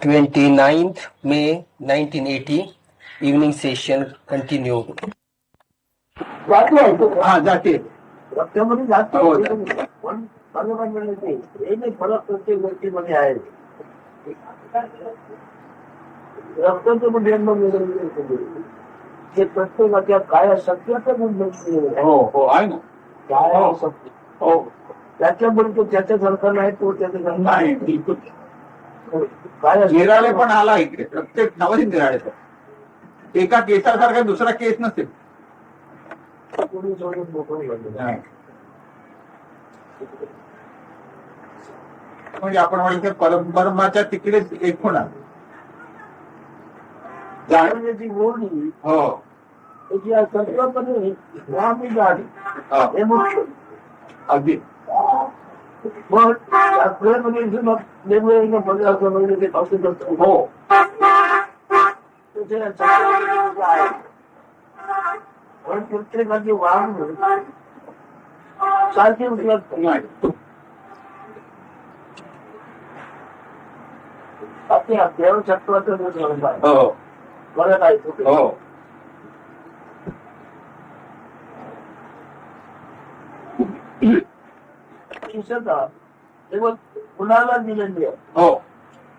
29th May 1980, evening session continued. जाते रक्तामध्ये जास्त हो. पण भगवान म्हणते हे नाही फरक प्रत्येक व्यक्तीमध्ये आहे. रक्ताचं पण जन्म वेगळं ते प्रत्येकाच्या काय सत्याचं गुण हो हो आहे ना काय सत्य हो त्याच्यामुळे तो त्याच्यासारखा नाही तो त्याच्यासारखा नाही बिलकुल काय निराळे पण आला इकडे प्रत्येक नवरीत निराळे एका केसासारखा दुसरा केस नसेल कोणी सोडून मोकळं झालं. म्हणजे आपण म्हणतो परमाच्या तिकडेच एक होणार जाणवण्याची ओढी हो त्याची संकल्पने आम्ही झाली हे मुख्य अगदी मग आपल्यामध्ये मग वेगवेगळ्या पदार्थ म्हणजे ते असू शकतो हो आहे पण प्रत्येकाची वागणूक सारखी उपलब्ध नाही आपल्या देवचत्वाचं हो बरं आहे हो केवळ कुणाला दिलेली आहे. हो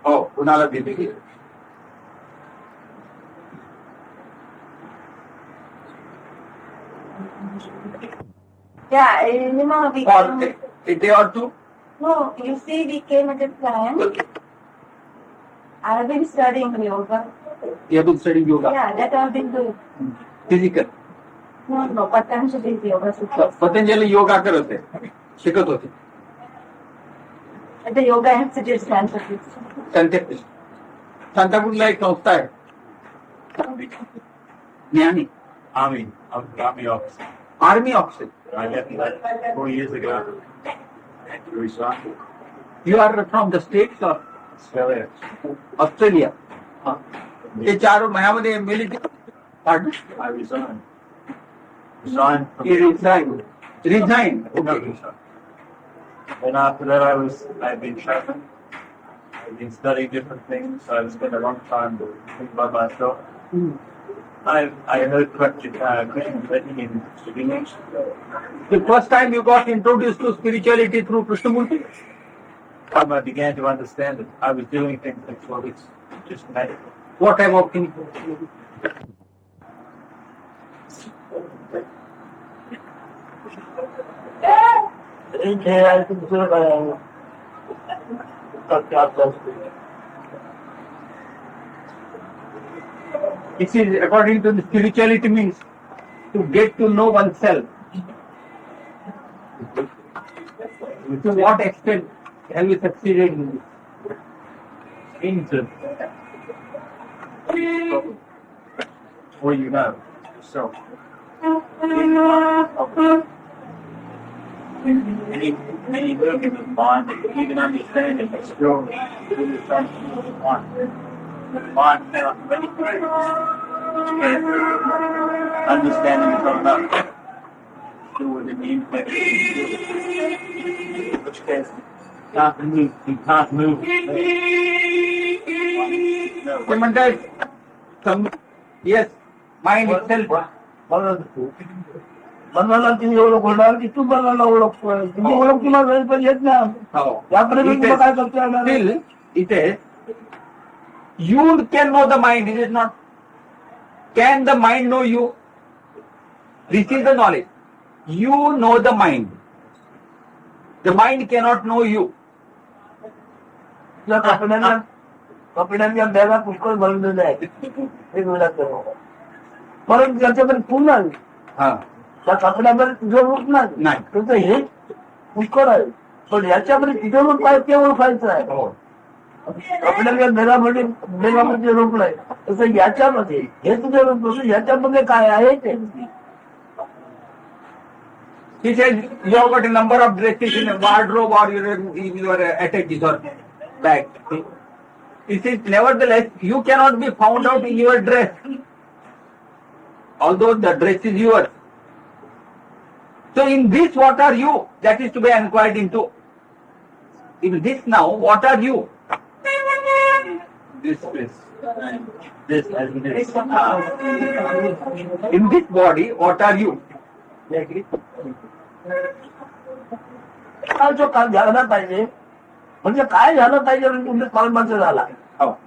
हो कुणाला दिली Yeah, you know, we came, a day or two no, you see, we came at a time. I have been studying yoga. you have been studying yoga Yeah, that I've been doing. physical No, Patanjali yoga sutras. Patanjali yoga करत होते शिकत होते At the Yoga Institute Center. सांताक्रूजला एक संस्था आहे ज्ञानी Army officer. Army officer I left that 4 years ago. To resign. You are from the States of Australia. Australia ते 4 महिन्यामध्ये military part I resigned. Resigned from resign Not resigned. Then after that I've been traveling. I've been studying different things. So I've spent a long time thinking by myself. I heard Christian letting in English. The first time you got introduced to spirituality through Krishnamurti? I began to understand it. I was doing things like, well, it's just magical. What type of thing? हे आहे तुमचं काय आहे? This is according to the spirituality means to get to know oneself. To what extent have you succeeded in this? Into what you know yourself. Any movement of mind that you can understand it, it's still really something you want. Mind cannot do anything. Understanding is all about do what it means, which case you can't move. ते म्हणतात yes mind itself मनाला तुम्ही ओळख होणार की तू मनाला ओळखतोय तुम्ही ओळख तुम्हाला वेळ पण येत ना त्याकडे तुला काय करता येणार Still, it is you can know the mind, is it not? Can the mind know you? This is the knowledge. You know the mind. The mind cannot know you. तुला कपड्यांच्या बॅगा पुष्कळ भरलेल्या आहेत वेगवेगळ्या परंतु त्याच्यामध्ये पूर्ण आहे हा त्या कपड्यामध्ये तुझं रूप नाही तुझं हे पुष्कळ आहे पण याच्यामध्ये तुझं रूप आहे ते ओळखायचं आहे हो कपड्याच्या बेगामध्ये रूप नाही तसं याच्यामध्ये हे तुझं रूप नसून याच्यामध्ये काय आहे ते He says you have got a number of dresses in a wardrobe or your attachments or bag. He says nevertheless you cannot be found out in your dress. Although the dress is yours. So in this what are you? That is to be inquired into. In this now what are you? this and this as it is. In this body, what are you? जो काम झाला पाहिजे म्हणजे काय झालं पाहिजे म्हणजे तुमच्या परमार्थ झाला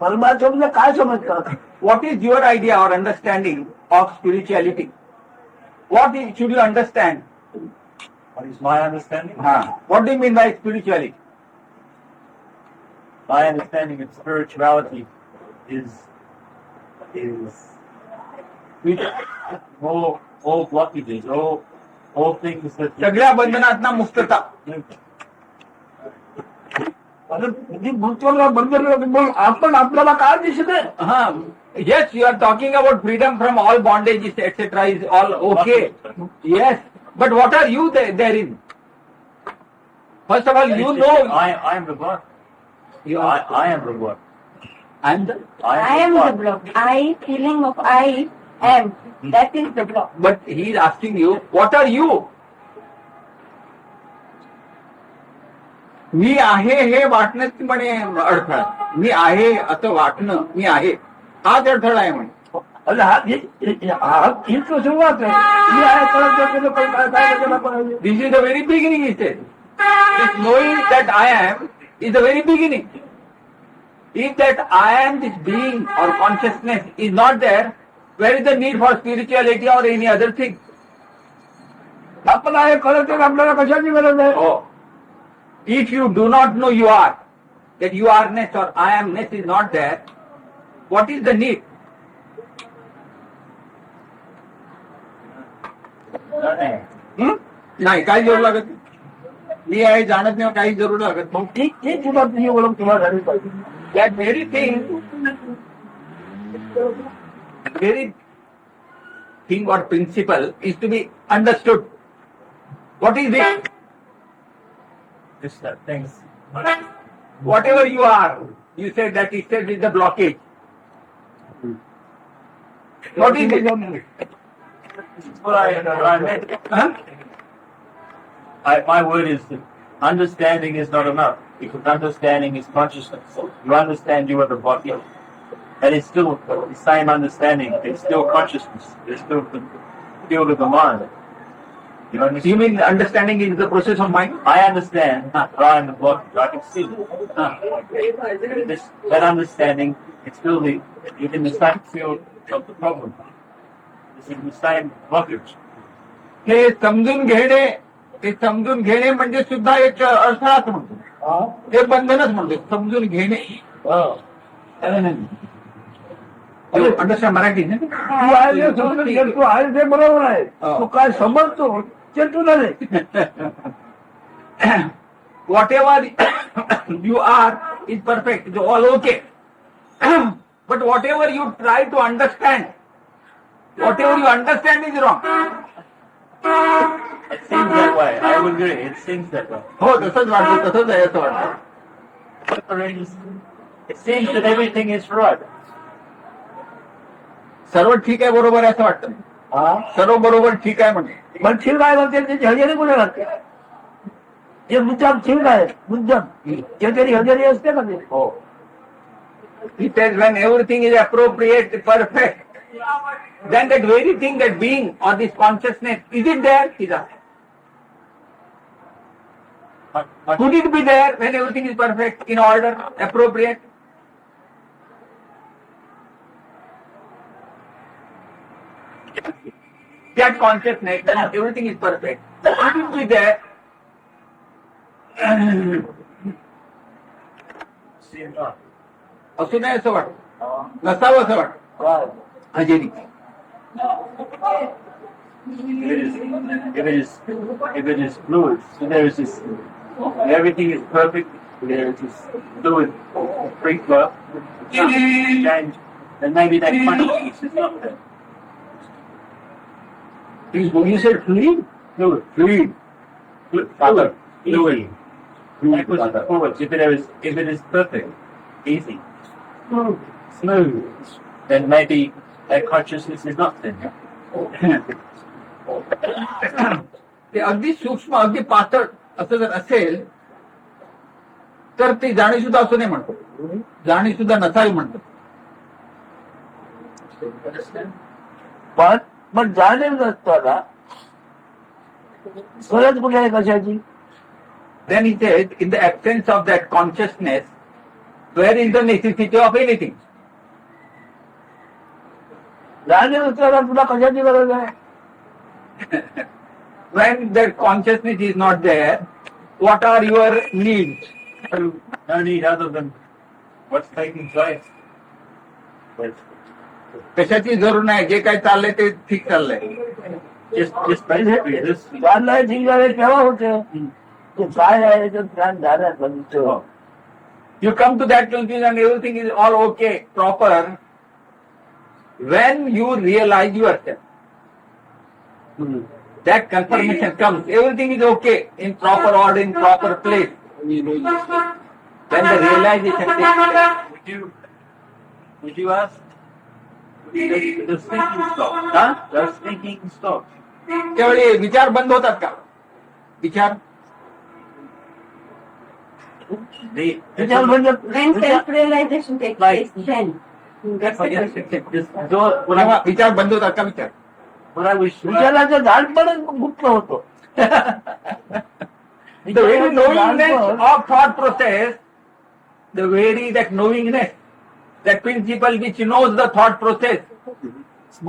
परमार्थ म्हणजे काय समजतं What is your idea or understanding of spirituality? Should you understand? What is my understanding? What do you mean by spirituality? My understanding of spirituality is all blockages, all things that सगळ्या बंधनातना मुक्तता. आपण आपल्याला काय दिसते Yes, you are talking about freedom from all bondages, etc. is all okay. Yes, but what are you therein? First of all, you know. I am the block. I am the block. I am the. I am the block. I, feeling of I am. That is the block. But he is asking you, what are you? मी आहे हे वाटण्यात म्हणे अडथळा. मी आहे असं वाटणं, मी आहे हाच अडथळा आहे म्हणे. ही सुरुवात आहे This is the very beginning, he said. This knowing that I am is the very beginning. If that I am, this being or consciousness is not there, where is the need for spirituality or any other thing? आपण आहे कळत आपल्याला कशाची गरज आहे Oh. If you do not know you are, that you are-ness or I am-ness is not there, what is the need? नाही काही जरूर लागत नाही. मी आहे जाणत नाही काही जरूर लागत मग ठीक ठीक तुला तुझी ओळख तुम्हाला झाली पाहिजे That very thing or principle is to be understood. What is it? Just that things. Whatever you are, you said that itself is the blockage. What is it? What I meant. Huh? My word is that understanding is not enough, because understanding is consciousness. You understand you are the body, and it's still the same understanding. It's still consciousness. It's still the field of the mind. You understand? You mean understanding is the process of mind? I understand, but I am the blockage. I can see it. That understanding, it's still in the same field of the problem. It's in the same blockage. हे समजून घेणे म्हणजे सुद्धा एक अडथळाच म्हणतो. हे बंधनच म्हणतो. समजून घेणे. Understand Marathi ना? तू आहे जे समजून घे, तू आहे ते बरोबर आहे तू काय समजतो ते तुला नाही Whatever you are is perfect. It's all okay. But whatever you try to understand, whatever you understand is wrong. It seems that way. I would agree. It seems that way. हो तसंच वाटतं, तसंच आहे असं वाटतं. It seems that everything is right. सर्व ठीक आहे, बरोबर आहे असं वाटतं. सर्व बरोबर ठीक आहे म्हणजे. पण ठीक आहे म्हणते त्याची हजेरी कुठे लागते जे मुद्दाम ठीक आहे मुद्दाम त्याच्यारी हजेरी असते का ते हो. He says when everything is appropriate, perfect, then that very thing, that being or this consciousness, is it there? He's asking. Could it be there when everything is perfect, in order, appropriate? That consciousness, when everything is perfect, could it be there? Seems not. असं नाही असं वाटतं, नसावं असं वाटतं. हजेरी. If it is fluid, so there is this, everything is perfect, there is this fluid, free flow, change, then maybe that consciousness is not there. You said fluid? Fluid. Fluid. Fluid. If it is perfect, easy, smooth, then maybe that consciousness is not there. ते अगदी सूक्ष्म, अगदी पातळ असं जर असेल तर ती जाणीव सुद्धा असू नाही म्हणतो, जाणीव सुद्धा नसावी म्हणतो. पण जाणीव नसताना गरज कुठे आहे कशाची? Then he said, in the absence of that consciousness, where is the necessity of anything? जाणीव नसताना तुला कशाची गरज आहे? When that consciousness is not there, what are your needs? No need other than what's taking place. कशाची जरूर नाही, जे काही चाललंय ते ठीक चाललंय. Just basically this. चाललंय ठीक झाले केव्हा होते? ते काय आहे ते ज्ञान झालं. You come to that conclusion and everything is all okay, proper, when you realize yourself. That confirmation comes, everything is okay, in proper order, in proper place. When the realization takes place. Would you ask? Does thinking stop? हा? Does thinking stop? त्यावेळी विचार बंद होतात का? विचार विचार म्हणजे When self-realization takes place, then. That's the question. जेव्हा विचार बंद होतात का? विचार What I wish. विचाराचं झाडपणच गुप्त होतो. the very knowingness of thought process, the very that knowingness, that principle which knows the thought process,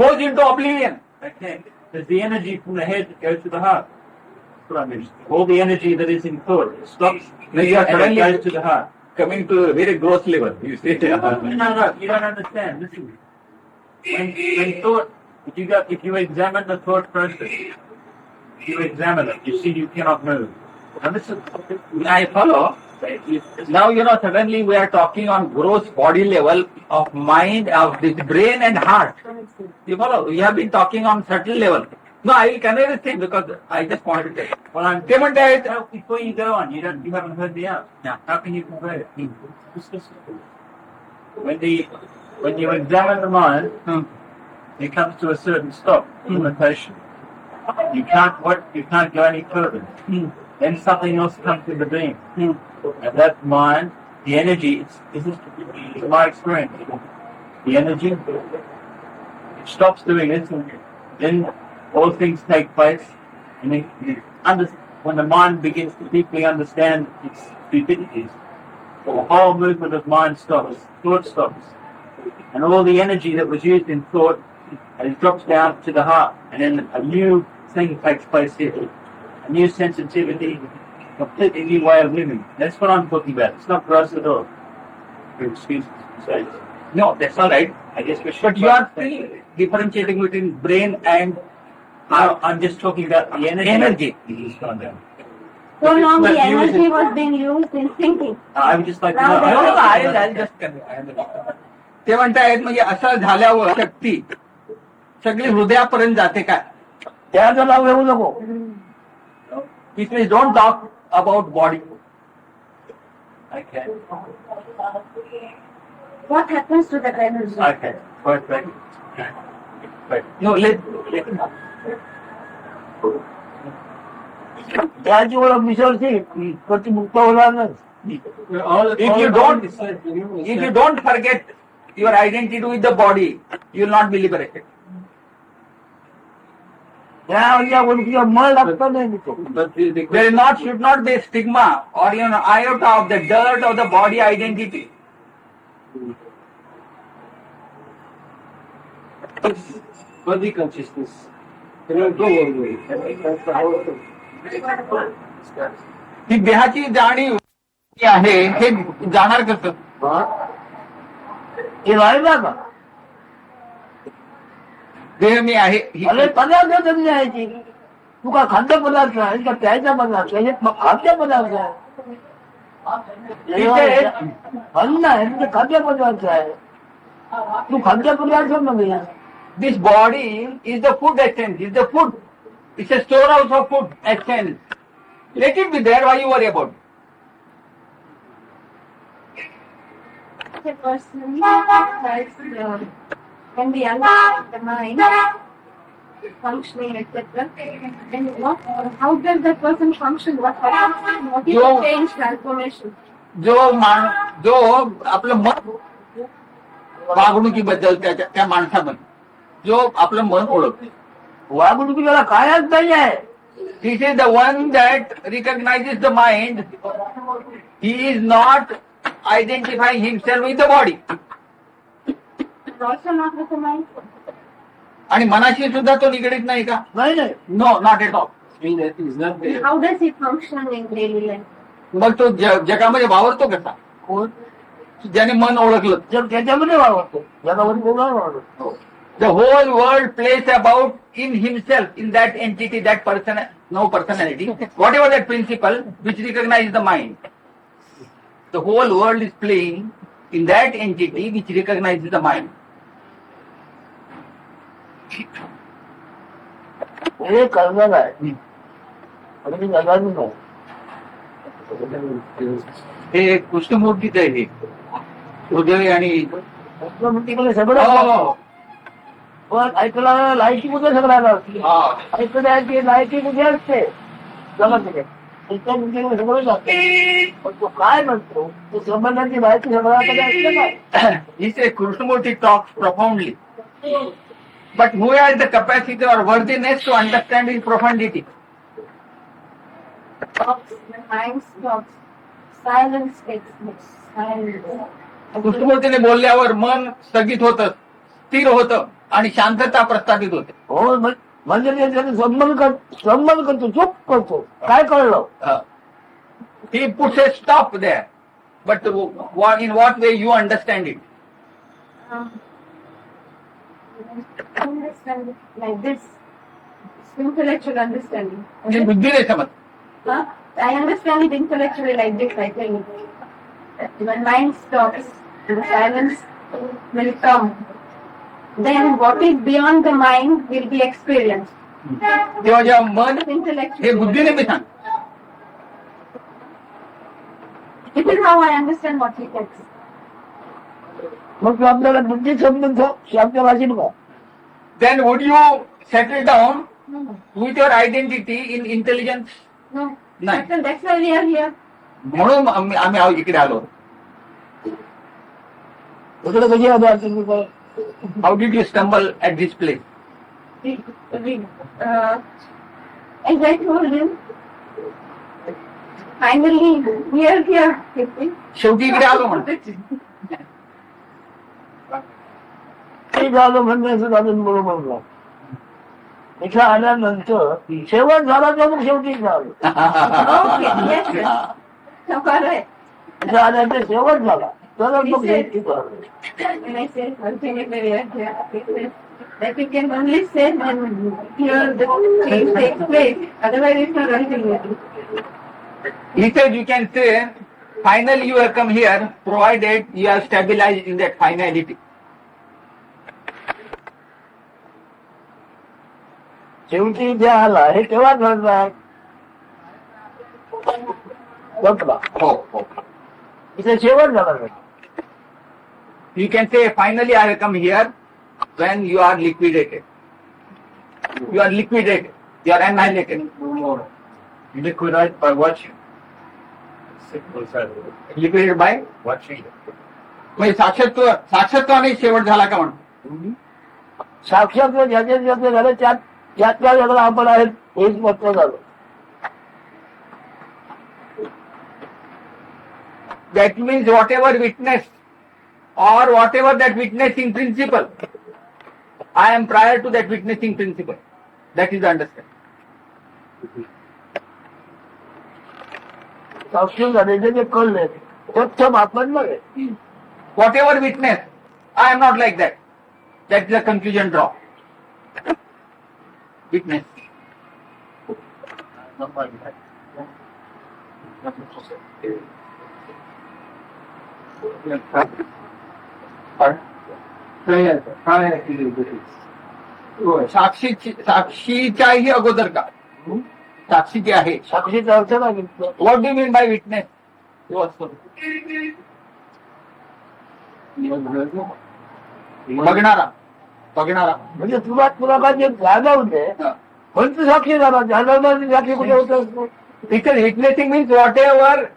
goes into oblivion. Okay. Does the energy from the head go to the heart? That's what I mean. All the energy that is in thought stops When you are and it suddenly goes to the heart. coming to a very gross level, you see. No, you don't understand. Listen. When thought, if you examine the thought process, you examine it, you see you cannot move. Now listen. I follow. Now, suddenly we are talking on gross body level of mind, of this brain and heart. You follow? We have been talking on subtle level. No, I will convey this thing because I just wanted to say. Well, I'm ते म्हणतायत, before you go on, you haven't heard me out. Yeah. How can you convey it? Just listen. When you examine the mind, it comes to a certain stop, limitation. You can't go any further. Then something else comes into being. And that mind, the energy, this is my experience. The energy, it stops doing it, and then all things take place. And then when the mind begins to deeply understand its stupidities, the whole movement of mind stops, thought stops. And all the energy that was used in thought, it drops down to the heart. And then a new thing takes place here. A new sensitivity, completely new way of living. That's what I'm talking about. It's not gross at all. Excuse me. no, that's all right. I guess we should. But you are still differentiating between brain and I'm just talking about the energy. energy. It's gone down. So long the But you- energy was being used in thinking. I would just like to Now know. they- No, I'll just convey. I understand. ते म्हणतायत म्हणजे असं झाल्यावर शक्ती सगळी हृदयापर्यंत जाते काय? त्याचं नाव घेऊ नको. It means don't talk about body. Okay. What happens to that energy? Okay. Perfect. Wait. No, let त्याची ओळख मिसळते तर ती मुक्त होणार नाही. if you don't forget your identity with the body, you will not be liberated. त्या गोष्टीला मळ लागतं नाही तो. There should not be a stigma or even an iota of the dirt of the body identity. Body consciousness. Cannot go away. That's the whole ही देहाची जाणीव जी आहे हे जाणार कसं? हे राहिला का? देह मी आहे ही- अरे पदार्थ तरी द्यायची. तू का खाद्यपदार्थ आहे का प्यायचा पदार्थ आहे? मग खाद्यपदार्थ आहे. अन्न आहे म्हणजे खाद्यपदार्थ आहे. तू खाद्यपदार्थ नव्हे. This body is the food essence, is the food. It's a storehouse of food essence. Let it be there, why you worry about it? The person can be under the mind, functioning, etc. And how does that person function? What happens? What is the change, transformation? जो आपलं मन वागणुकीबद्दल त्या माणसामध्ये जो आपलं मन ओळखते, वागणुकीला कायच नाही आहे. This is the one that recognises the mind. He is not identifying himself with the body. Also not with the mind. आणि मनाशी सुद्धा तो निगडीत नाही का? नाही नाही. No, not at all. I mean, that is not there. How does it function in daily life? मग तो जगामध्ये वावरतो कसा? कोण ज्याने मन ओळखलं. जग त्याच्यामध्ये वावरतो, जगामध्ये कोण वावरतो. The whole world plays about in himself, in that entity, that person, no personality, whatever that principle which recognizes the mind. The whole world is playing in that entity which recognizes the mind. हे करणार आहे आणि मी जगायचं नाही. हे कृष्णमूर्तीच आहे हे. हृदय आणि तिकडे सगळं पण ऐकला लायकी कुठे सगळ्याला ऐकण्याची लायकी कुठे असते जगामध्ये. सगळं जाते पण तो काय म्हणतो तो संबंधाची माहिती सगळ्याकडे असते काय. he says Krishnamurti talks profoundly, but who has the capacity or worthiness to understand his profundity? Stops, the mind stops. Silence takes place. Silence. कृष्णमूर्तीने बोलल्यावर मन स्थगित होतं, स्थिर होतं आणि शांतता प्रस्थापित होते. हो म्हणजे त्याने संबंध करतो, चूप करतो. काय कळलं. He puts a stop there, but in what way you understand it? Understand it like this. It's intellectual understanding. म्हणजे बुद्धीने समज. Huh? I understand it intellectually like this, I tell you. When mind stops, the silence will come. Then what is beyond the mind will be experienced. तेव्हा जेव्हा मन हे Intellectually. बुद्धीने मी सांग. This is how I understand what he says. मग तू आपल्याला बुद्धी समजून आपल्या भाषेत का. Then would you settle down No. with your identity in intelligence? No. नाही. That's why we are here. म्हणून आम्ही इकडे आलो. इकडे कधी आलो. How did you stumble at this place? As I told him, finally we are here. शेवटी इकडे आलो म्हणतो. ते झालं म्हणण्याचं झालं बरोबर नाही. इथं आल्यानंतर शेवट झाला तर मग शेवटी झालं. Okay, yes, yes. So correct. इथं आल्यानंतर शेवट झाला तर मग शेवटी झालं. When I said ultimately we are here, he said that you can only say when here the change takes place. Otherwise it's not ultimately. He said you can say finally you have come here provided you are stabilized in that finality. शेवटी जे आला हे तेव्हा घडणार. बघा हो. इथे शेवट झाला नाही. You can say finally I have come here when you are liquidated. You are liquidated. You are annihilated. Liquidate by watching. Simple as that. Liquidated by Watching. म्हणजे साक्षात्वाने शेवट झाला का म्हणतो. साक्षात ज्याचे झाले त्यातल्या जगाला आपण आहेत हेच महत्व झालं. That means whatever witness or whatever that witnessing principle, I am prior to that witnessing principle. That is the understanding. साक्षी झाले जे कळले स्वच्छ आपण नव्हे. Whatever witness, I am not like that. That is the conclusion draw. Witness. Not like that. साक्षीच्याही अगोदर का साक्षी जी आहे. साक्षीचा अर्थ नाही. What do mean by witness. बघणारा म्हणजे तुला काय जे जागा होते पण तू साक्षी झाला. जागा साक्षी कुठे होत. Because witnessing means whatever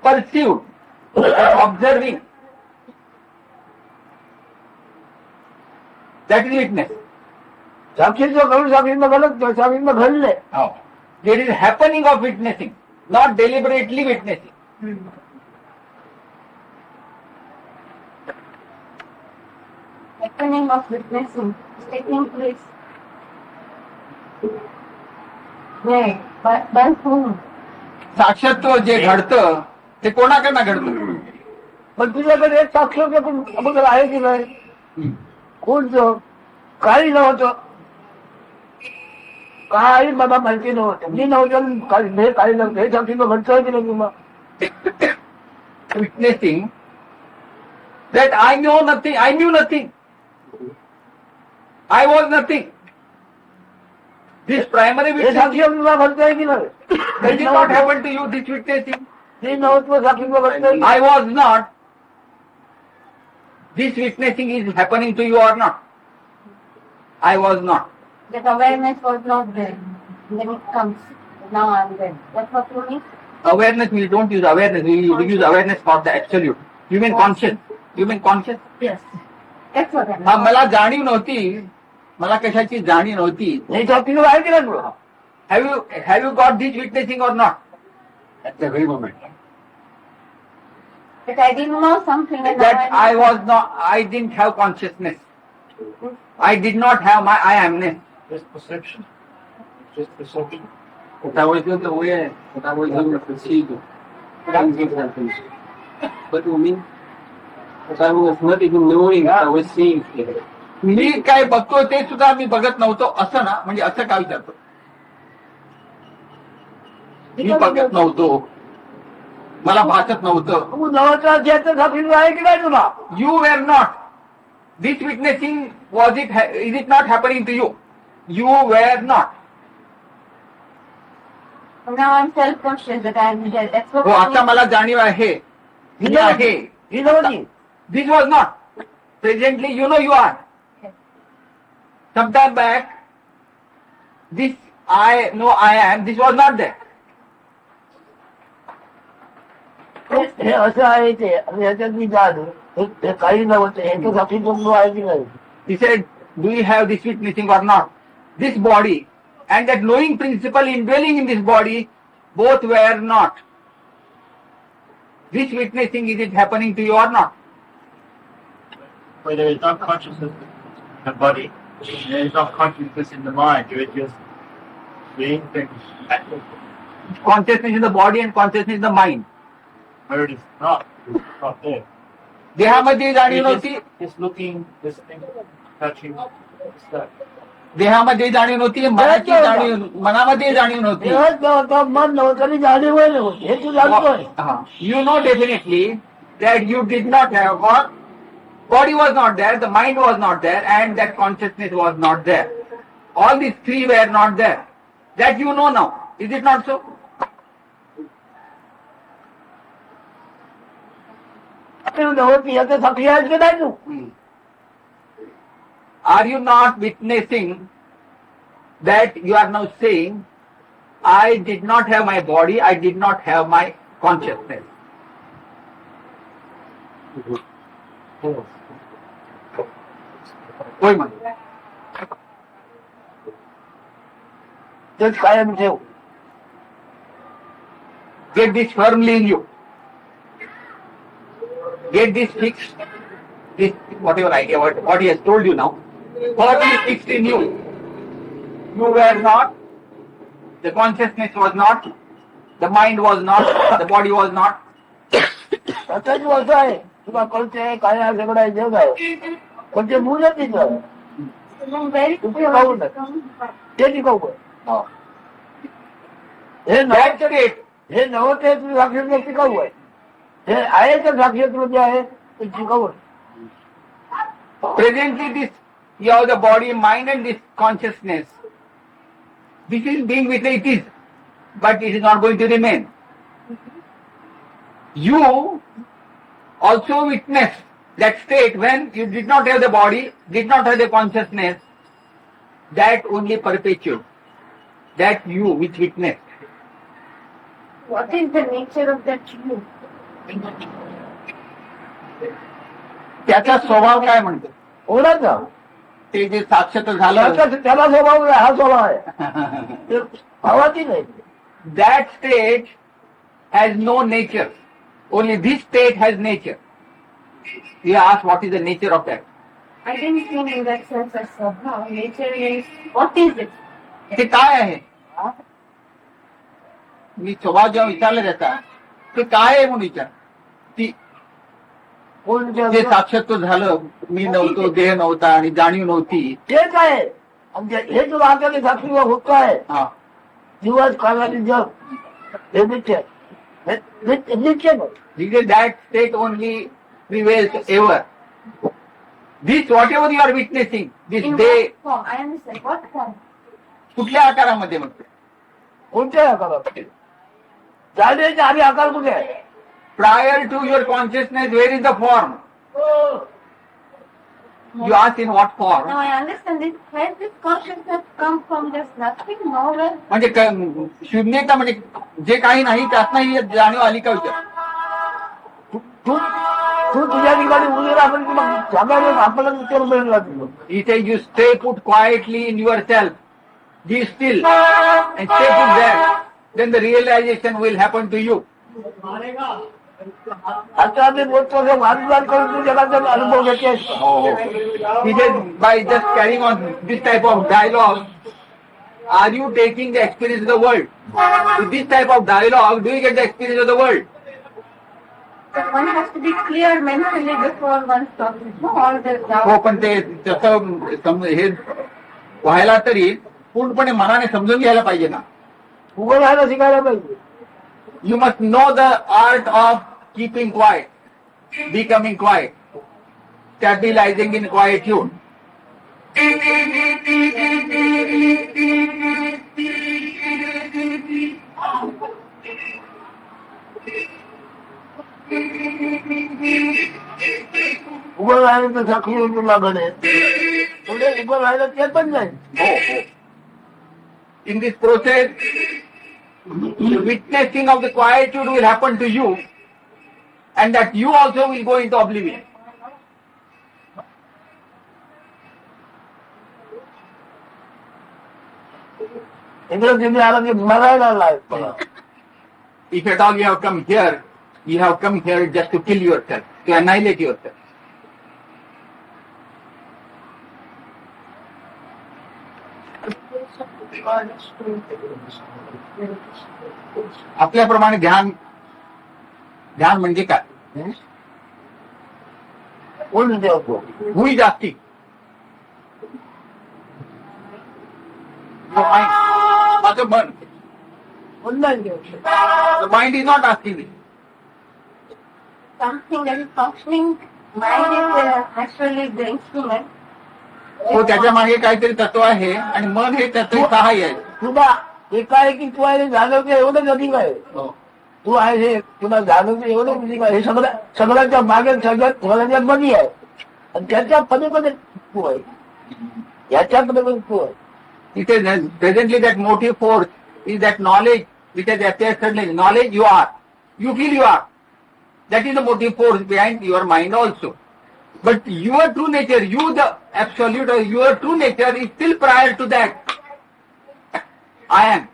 perceived, that observing, that is witness. साक्षी जो करूँ साक्षी में गलत तो साक्षी में घड़ ले There is happening of witnessing, not deliberately witnessing. Happening of witnessing is taking place. Where? By whom? साक्षात्व जे घडतं ते कोणाकडनं घडतं? पण तुझ्याकडे एक साक्ष अगोदर आहे की नाही कोणतं काही नव्हतं काही बाबा माहिती नव्हतं मी नव्हतं काही नव्हतं हे साक्षी घडतं की नाही तुम्हाला Witnessing that I know nothing, I knew nothing. I was nothing. This primary hey witnessing, साक्षी तुला घडतंय की नाही that did not happen to you, this witnessing. ते नव्हतं साक्षी घडतंय I was not. This witnessing is happening to you or not? I was not. That awareness was not there. Then it comes. Now I'm there. That's what you mean? Awareness, we don't use awareness, we use awareness for the absolute. You mean conscious? You mean conscious? Yes. That's what I mean. हा मला जाणीव नव्हती, मला कशाची जाणीव नव्हती. हे साक्षी आहे की नाही तुला Have you got this witnessing or not? At the very moment. But I didn't know something and That I was not, I didn't have consciousness. I did not have my I amness. Just perception. Just perception. What I was not aware, what I was not perceiving. Things happen. But you mean? What I was not even knowing what I was seeing here. मी काय बघतो ते सुद्धा मी बघत नव्हतो असं ना, म्हणजे असं काय विचारतो? मी बघत नव्हतो, मला भासत नव्हतं. तू नव्हता ज्याचं साक्षी आहे की नाही तुला You were not. This witnessing, is it not happening to you? You were not. now I'm self-conscious that I'm there. That's what हो, I आता mean. मला जाणीव आहे, मी आहे. ही नव्हती This was not. Presently, you know you are. Sometime back, this I know I am, this was not there. हे असं आहे ते आणि ह्याच्यात मी जाणं हे काही नव्हतं ह्याचं साक्षी तुमचं आहे की नाही He said, do you have this witnessing or not? This body and that knowing principle indwelling in this body, both were not. This witnessing, is it happening to you or not? Where there is no consciousness in the body, there is no consciousness in the mind, you are just being things. Consciousness in the body and consciousness in the mind. Where it is not, it's not there. देहामध्ये जाणीव You're नव्हती, just looking, listening, touching, it's that. देहामध्ये जाणीव नव्हती, मनामध्ये जाणीव नव्हती. देहच नव्हतं मन नव्हतं आणि जाणीवही नव्हती हे तू जाणतोय You know definitely that you did not have what? Body was not there, the mind was not there, and that consciousness was not there. All these three were not there. That you know now. Is it not so? नव्हती याचं साक्षी आहेस की नाही तू Are you not witnessing that you are now saying, I did not have my body, I did not have my consciousness? होय मग. तेच कायम ठेव Get this firmly in you. Get this fixed, this whatever idea, what he has told you now, firmly fixed in you. You were not, the consciousness was not, the mind was not, the body was not. आता तू असं आहे तुला कळते काय आहे सगळं आहे जग आहे पण ते मूळ तिथं I'm very तू sure शिकावू it's नये coming back. ते शिकाऊ हे That नव्हते state, हे नव्हते तुझं साक्षी शिकाऊ आहे हे आहे तर साक्षी तुला जे आहे ते शिकाऊ presently this, you have the body, mind and this consciousness. This is being witnessed, it is, but it is not going to remain. You also witnessed that state when you did not have the body, did not have the consciousness, that only perpetuate, that you which witnessed. What is the nature of that you? त्याचा स्वभाव काय म्हणतो? कोणाचा? ते जे साक्षात झालं त्याला स्वभाव नाही, हा स्वभाव आहे. भावाची नाही. that state has no nature. Only this state has nature. You ask what is the nature of that? I didn't think in that sense as somehow. Nature is, what is it? ते काय आहे? मी स्वभाव जेव्हा विचारलं त्याचा, ते काय आहे म्हणून विचार. ती जे साक्षात झालं, मी नव्हतो, देह नव्हता आणि जाणीव नव्हती, तेच आहे. आणि हे जो आपल्याला साक्षी होत आहे, हा, दिवस काळाची जग, हे निश्चय that state only prevails ever. This whatever you are witnessing, this In day, what form? I understand. What form? कुठल्या आकारामध्ये म्हणतो? कोणत्या आकारात? जाण्याच्या आधी आकार कुठे आहे? Prior to your consciousness, where is the form? You ask in what form? Now I understand this. Has this consciousness come from just nothing, nowhere? म्हणजे शून्यता म्हणजे जे काही नाही त्यात नाही जाणीव आली का विचार. तू तुझ्या ठिकाणी उभी राहून मग सांगायला आपल्याला विचार मिळेल लागतो. इथे you stay put quietly in yourself, be still and stay put there, then the realization will happen to you. आता आम्ही बोलतो वादविवाद करून तू जगाचा अनुभव घेतेस. इथे by just carrying on this type of dialogue, are you taking the experience of the world? With this type of dialogue, do you get the experience of the world? So one has to be clear mentally before one talks. No, all the doubt. हो, पण ते तसं हे व्हायला तरी पूर्णपणे मनाने समजून घ्यायला पाहिजे ना. उभं राहायला शिकायला पाहिजे. You must know the art of keeping quiet, becoming quiet, stabilizing in quietude. उभं राहिलं तर साखळी उडून लागण आहे. पुढे उभं राहिलं ते पण नाही. In this process, the witnessing of the quietude will happen to you, and that you also will go into oblivion. इकडे तिथे आलं की मरायला लागतं. If at all you have come here just to kill yourself, to annihilate yourself. आपल्याप्रमाणे ध्यान म्हणजे काय? कोण देवतो? Who is asking? The mind. माझं मन. कोण नाही देवतो? The mind is not asking me. Something that is functioning. Mind is actually the instrument. हो, त्याच्या मागे काहीतरी तत्व आहे आणि मन हे त्याचं सहाय्य आहे. तुला एकाएकी तू आहे जाणवते एवढंच अधिक आहे. तू आहे हे तुला जाणवते एवढंच अधिक आहे. हे सगळ्यांच्या मागे सगळ्यांच्या मध्ये आहे आणि त्याच्या पलीकडे तू आहे. याच्या पलीकडे तू आहे. It is presently that motive force is that knowledge which is essentially knowledge you are. You feel you are. That is the motive force behind your mind also. But your true nature, you the absolute, or your true nature is still prior to that. I am.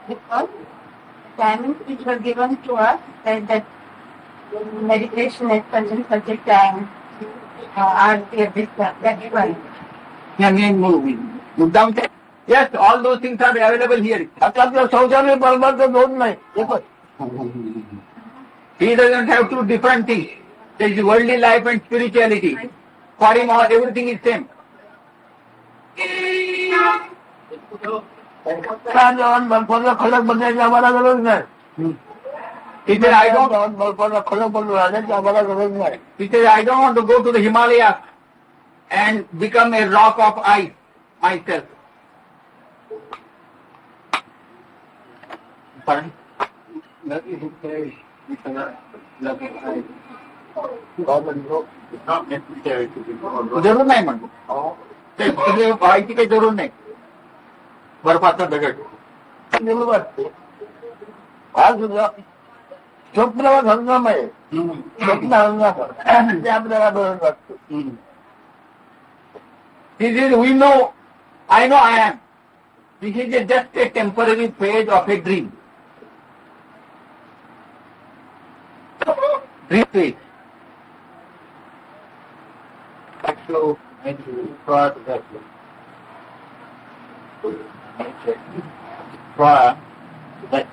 Because timings which were given to us, that meditation at such a time, aarti at this time, that's why. Yes, all those things are available here. आता शौचालय परमार्थ दोन नाही एकच. He doesn't have two different things. There is worldly life and spirituality. For him, all everything is same. बर्फाचा खडक बनण्याची आम्हाला गरज नाही. He said, बर्फाचा खडक बनवून राहण्याची आम्हाला गरज नाही. he said, I don't want to go to the Himalayas and become a rock of ice myself. Pardon? जरूर नाही म्हणतो. ते व्हायची काही जरूर नाही. बर्फाचा दगड. बरोबर हा सुद्धा स्वप्न व संगमय स्वप्न हंगाम ते आपल्याला बरोबर वाटतं. This is, we know, I know I am. This is just a temporary phase of a dream. Dream phase. That's so natural. Prior to that. Prior to that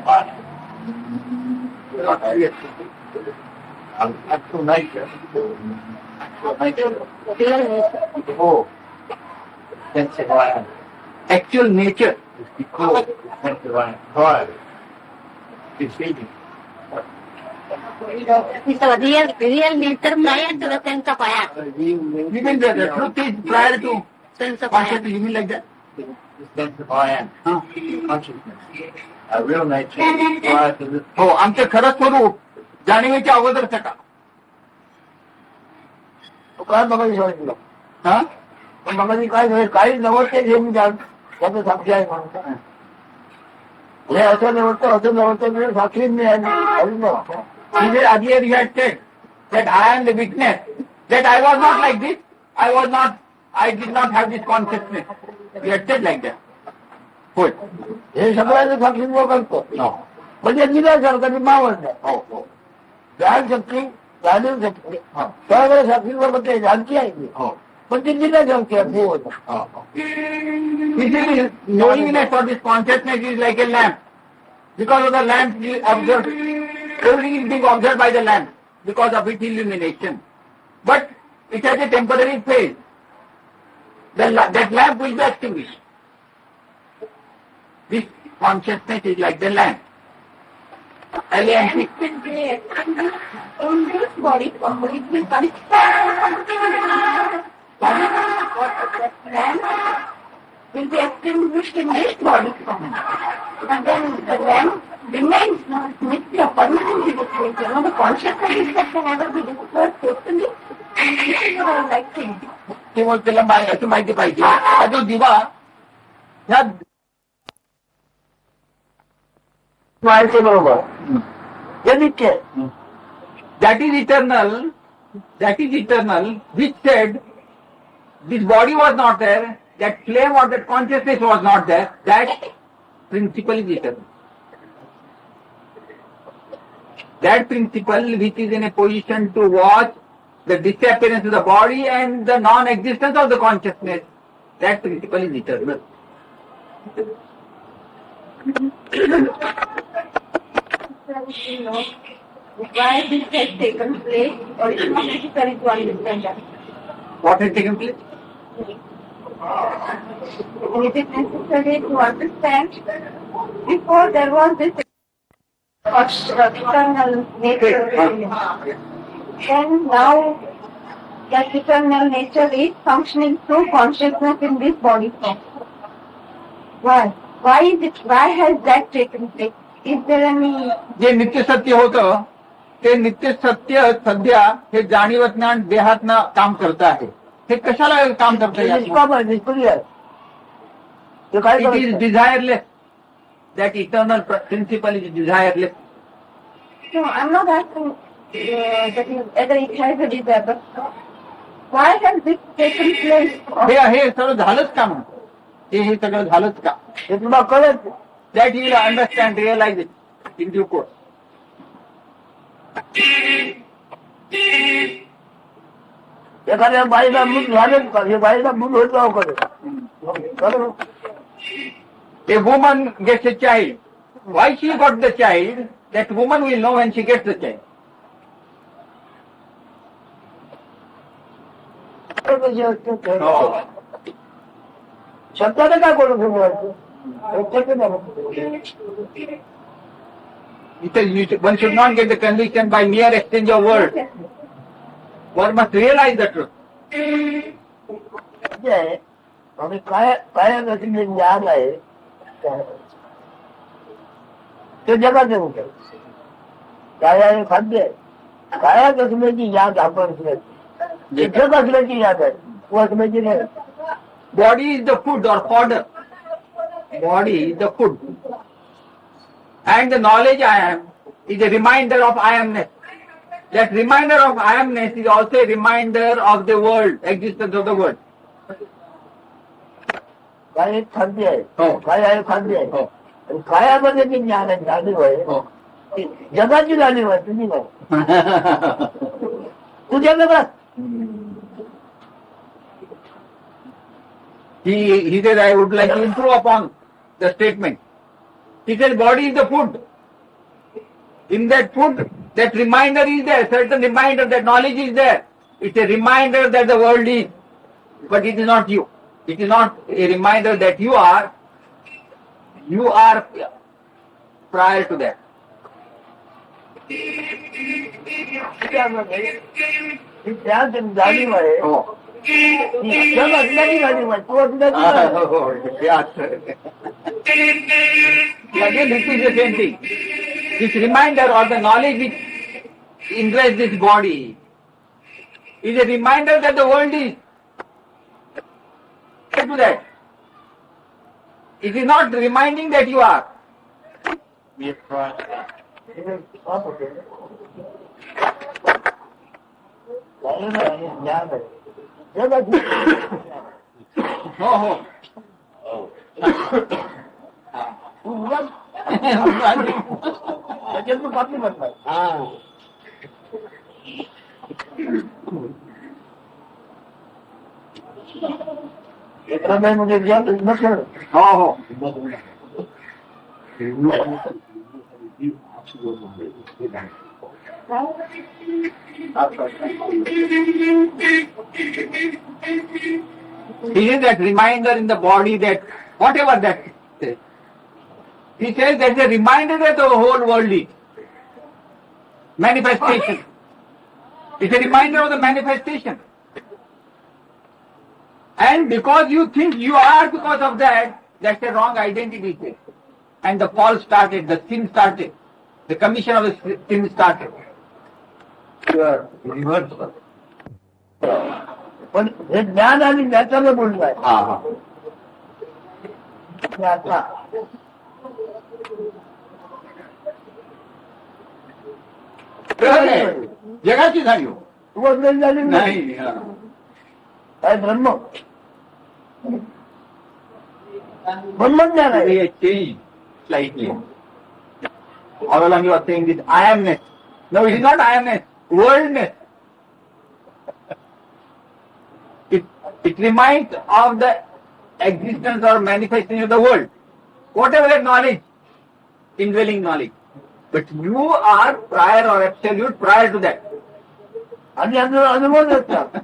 body. Not real. Actual nature. Oh, that's a why. Actual nature. Oh, that's a why. Prior. It's feeding. Real nature काय तुला त्यांचा पाया You mean that the truth is prior to त्यांचा पाया consciousness, you mean like that? That's the I am. Consciousness. A real nature. Prior to this. हो, आमचं खरं स्वरूप जाणीवेच्या अगोदरचं का? काय बघायला सांगितलं हा? पण बघायला काय झालं काही नव्हते हे मी त्याचं साक्षी आहे म्हणतो. हे असं नव्हतं मी साक्षी मी आहे. He said earlier he had said that I am the witness, that I was not like this, I did not have this consciousness. He had said like that. होय. हे सगळ्याचं साक्षी करतो. हो. म्हणजे निरासारखा मावळ नाही. हो, हो. ध्यान शक्ती जाणीव शक्ती सगळ्या साक्षीवर म्हणते जानकी आहे ती. हो. पण ती निरासारखी आहे. Oh. This is knowingness of this consciousness is like a lamp. Because of the lamp you observe, everything is being observed by the lamp because of its illumination. But it has a temporary phase. That lamp will be extinguished. This consciousness is like the lamp. in this body completely will be extinguished in this body form. And then the lamp remains not mixed up permanently with it. You know, the consciousness that can never be destroyed totally. And this is what I like to do. किंवा त्याला असं माहिती पाहिजे हा जो दिवा ह्या माहिती बरोबर हे नित्य आहे. that is eternal, which said this body was not there, that flame or that consciousness was not there, that principle is eternal. That principle which is in a position to watch the disappearance of the body and the non-existence of the consciousness, that principle is eternal. You know, why this has taken place, or it's not necessary to understand that. What has taken place? It is necessary to understand before there was this eternal nature. And now that eternal nature is functioning through consciousness in this body form. Why? Why is it? Why has that taken place? Is there any? जे नित्य सत्य होतं ते नित्य सत्य सध्या हे जाणीव ज्ञान देहातनं काम करत आहे. हे कशाला काम करत आहे? निष्काम आहे, निष्क्रिय आहे. ते काय It is desireless. That eternal principle is desireless. No, I'm not asking whether it has a desire, but why has this taken place? हे सगळं झालंच का म्हणतो? हे सगळं झालंच का? हे तुला कळत That you will understand, realize it in due course. एखाद्या बाईला मूल झालं का हे बाईला मूल होत जाऊ करे. A woman gets a child. Why she got the child? That woman will know when she gets the child. शब्दाने काय करू शकतो? One should not get the conviction by mere exchange of words. One must realize the truth. आणि काय गतीने ज्ञान आहे ते जगाचे होते. काय आहे खाद्य काय गतीची याद आपण जग असल्याची याद आहे. वसण्याची नाही. body is the food or fodder. Body is the food. And the knowledge I am is a reminder of I amness. That reminder of I amness is also a reminder of the world, existence of the world. काय एक खाद्य आहे हो. काय आहे खाद्य आहे हो. आणि खायामध्ये जी ज्ञान आहे जाणीव आहे हो. ती जगाची जाणीव आहे तुझी नाही तुझ्या जगात He said, I would like to improve upon the statement. He said, body is the food. In that food, that reminder is there, certain reminder, that knowledge is there. It's a reminder that the world is, but it is not you. It is not a reminder that you are prior to that. त्यामध्ये ती त्या जाणीव आहे Oh. ती जग असल्याची जाणीव आहे तू असल्याची जाणीव आहे. Again, this is the same thing. This reminder or the knowledge which invests this body is a reminder that the world is. To that. It is not reminding that you are. We try. पाहत होते. जाणीव आहे, ज्ञान आहे. जगाची हो हो. तू उगाच त्याच्यातून बातमी बनलाय. म्हणजे ज्ञान नसलं हो हो. He is that reminder in the body that whatever that is. He says that is a reminder that the whole world is. Manifestation. It's a reminder of the manifestation. And because you think you are because of that, that's a wrong identity. And the fall started, the sin started. The commission of the sin started. You are reversible. पण हे ज्ञान आणि ज्ञानाला बोललाय हा हा. ज्ञाता जगाची जाणीव तू असलेली जाणीव नाही नाही. हा. काय ब्रह्म ब्रह्मज्ञान आहे. They change slightly. All along you are saying this I amness. No, it is not I amness. Worldness. It reminds of the existence or manifestation of the world. Whatever that knowledge, indwelling knowledge. But you are prior or absolute prior to that. आणि अनुभव नसतात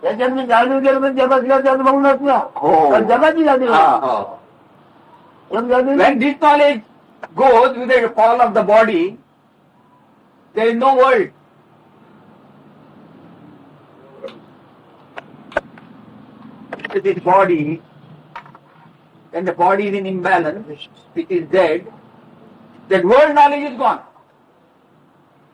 त्याच्यात मी जाणीव केलं म्हणजे जगातल्या अनुभव नसला हो. पण जगाची जाणीव हा, आहे. हा. जग जाणीव When this knowledge goes with the fall of the body, there is no world. This body, when the body is in imbalance, it is dead, that world knowledge is gone.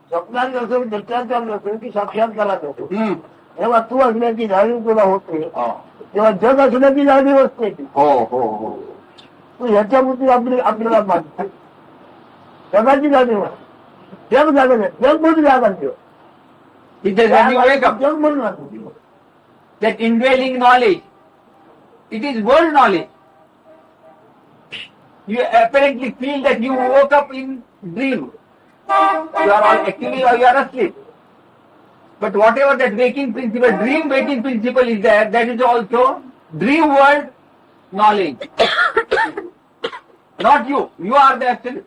स्वप्नात असो दृष्टांतात नसो की साक्षात्कारात असो Hmm. तेव्हा तू असण्याची जाणीव तुला होते Oh. तेव्हा जग असण्याची जाणीव असते ती. Oh, oh, oh. तू ह्याच्यापुरती आपल्याला मानतो जगाची जाणीव आहे. जग जागा नाही जग म्हणून जागा ठेव It is when you wake up, जग म्हणून राहतो. that indwelling knowledge, it is world knowledge. You apparently feel that you woke up in dream. You are all actually you are asleep. But whatever that waking principle, dream waking principle is there, that is also dream world knowledge. Not you. You are the absolute.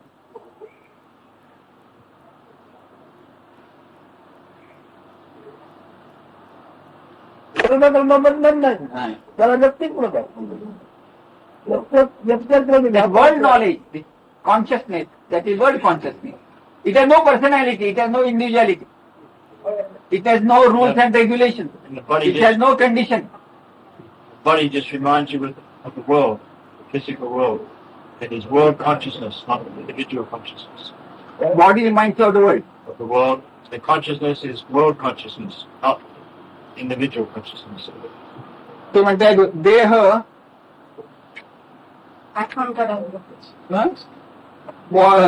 कर्म बंधन नाही त्याला व्यक्तित्व That world knowledge, the consciousness, that is world consciousness. It has no personality, it has no individuality. It has no rules and regulations. And the body It has no condition. just reminds you of the world, the physical world. It is world consciousness, not individual consciousness. Body reminds you of the world. Of the world, the consciousness is world consciousness, not individual consciousness. ते म्हणतात देह आठवण करावं.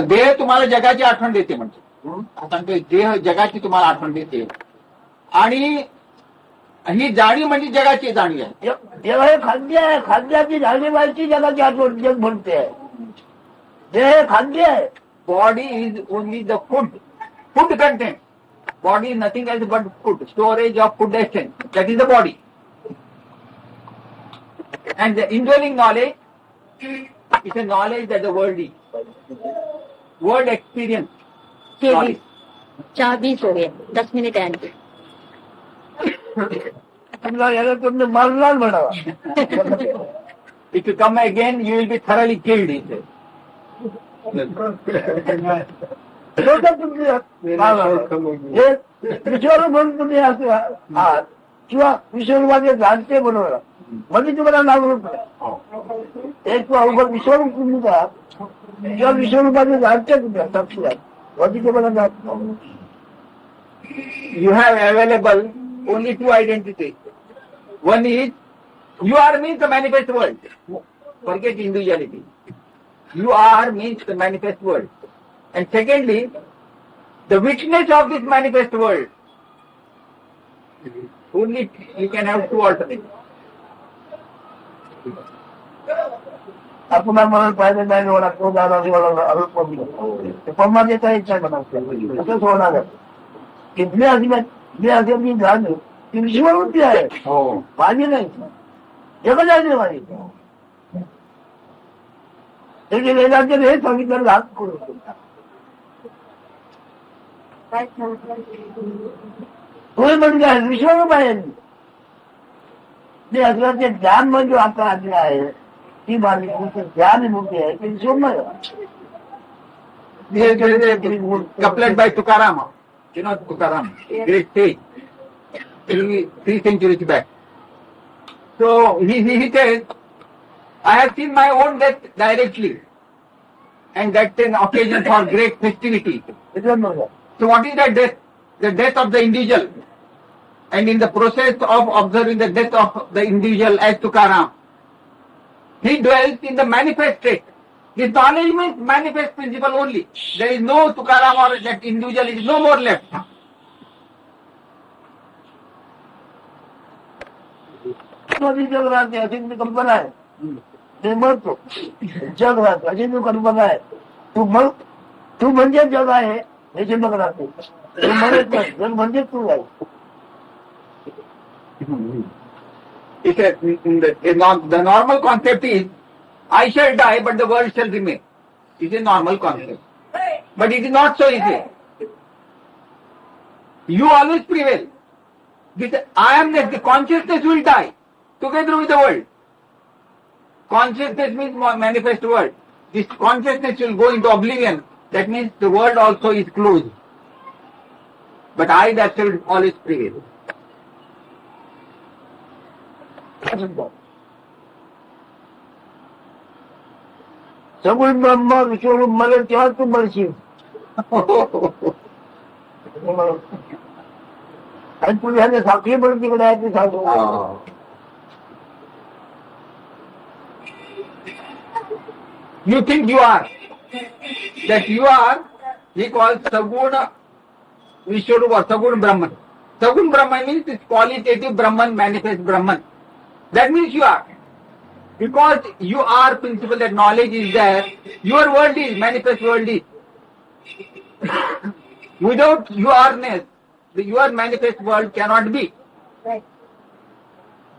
देह तुम्हाला जगाची आठवण देते म्हणजे. आता देह जगाची तुम्हाला आठवण देते आणि ही जाणीव म्हणजे जगाची जाणीव आहे. देव हे खाद्य आहे, खाद्याची जाणीवायची जगाची आठवण जग म्हणते आहे. देह हे खाद्य आहे. Body is only the food, food content. Body is nothing else but food, storage of food essence, that is the body. And the indwelling knowledge is a knowledge that the world is. World experience. knowledge. 4:20 हो गए, 10 minute आएंगे. तुमला याला तुमने मारणार म्हणावा. If you come again, you will be thoroughly killed, he said. लोकं तुमची हे विश्वर म्हणून तुम्ही असं आहात किंवा विश्वरूपाचे जाणते बनवला म्हणजे तुम्हाला नाव एक अवघड विश्वरूप तुम्ही का किंवा विश्वरूपाचे जाणते तुम्ही साक्षीदार म्हणजे तुम्हाला जात. You have available only two identities. One is, you are means the manifest world. Forget individuality. You are means the manifest world. And secondly, the witness of this manifest world. Only you can have two alternatives. आपण मला पाहिजे नाही होणार तो जाणार परमात्याचा इच्छा बनवतो तसंच होणार आहे की मी असे मी झालो ती विश्ववृत्ती आहे. हो, माझी नाही जगत आहे माझी. त्याचे वेदांचे हे सांगितलं लाभ करू तुम्ही म्हणजे काय विश्वरूप आहे. ते असलं ते ज्ञान म्हणजे आता आज्ञा आहे ती माझी ज्ञान मूर्ती आहे ते विश्व coupled by Tukaram. You know Tukaram, great sage, 3 centuries back. So he says, I have seen my own death directly, and that's an occasion for great festivity. So what is that death? The death of the individual. And in the process of observing the death of the individual as Tukaram, he dwells in the manifest state. His knowledge means manifest principle only. There is no Tukaram or that individual is no more left. जग राहते अशी ती कल्पना आहे ते म्हणतो जग राहते अशी ती कल्पना आहे. तू म्हणजे जग आहे हे जग राहते तू म्हणत नाही जग म्हणजे तू आहे. The normal concept is, I shall die, but the world shall remain. It is a normal concept. But it is not so easy. You always prevail. This I am that the consciousness will die together with the world. Consciousness means manifest world. This consciousness will go into oblivion. That means the world also is closed. But I that shall always prevail. सगुण ब्रह्म विश्वरूप मला तेव्हा तू म्हणशील आणि तू ह्याने साखळी म्हणून तिकडे आहे ते सांगू. You think you are. That you are, he calls Saguna Vishwarupa, Sagun Brahman. Sagun Brahman means this qualitative Brahman, manifest Brahman. That means you are. Because you are principle, that knowledge is there, your world is, manifest world is. Without you are-ness, your manifest world cannot be. Right.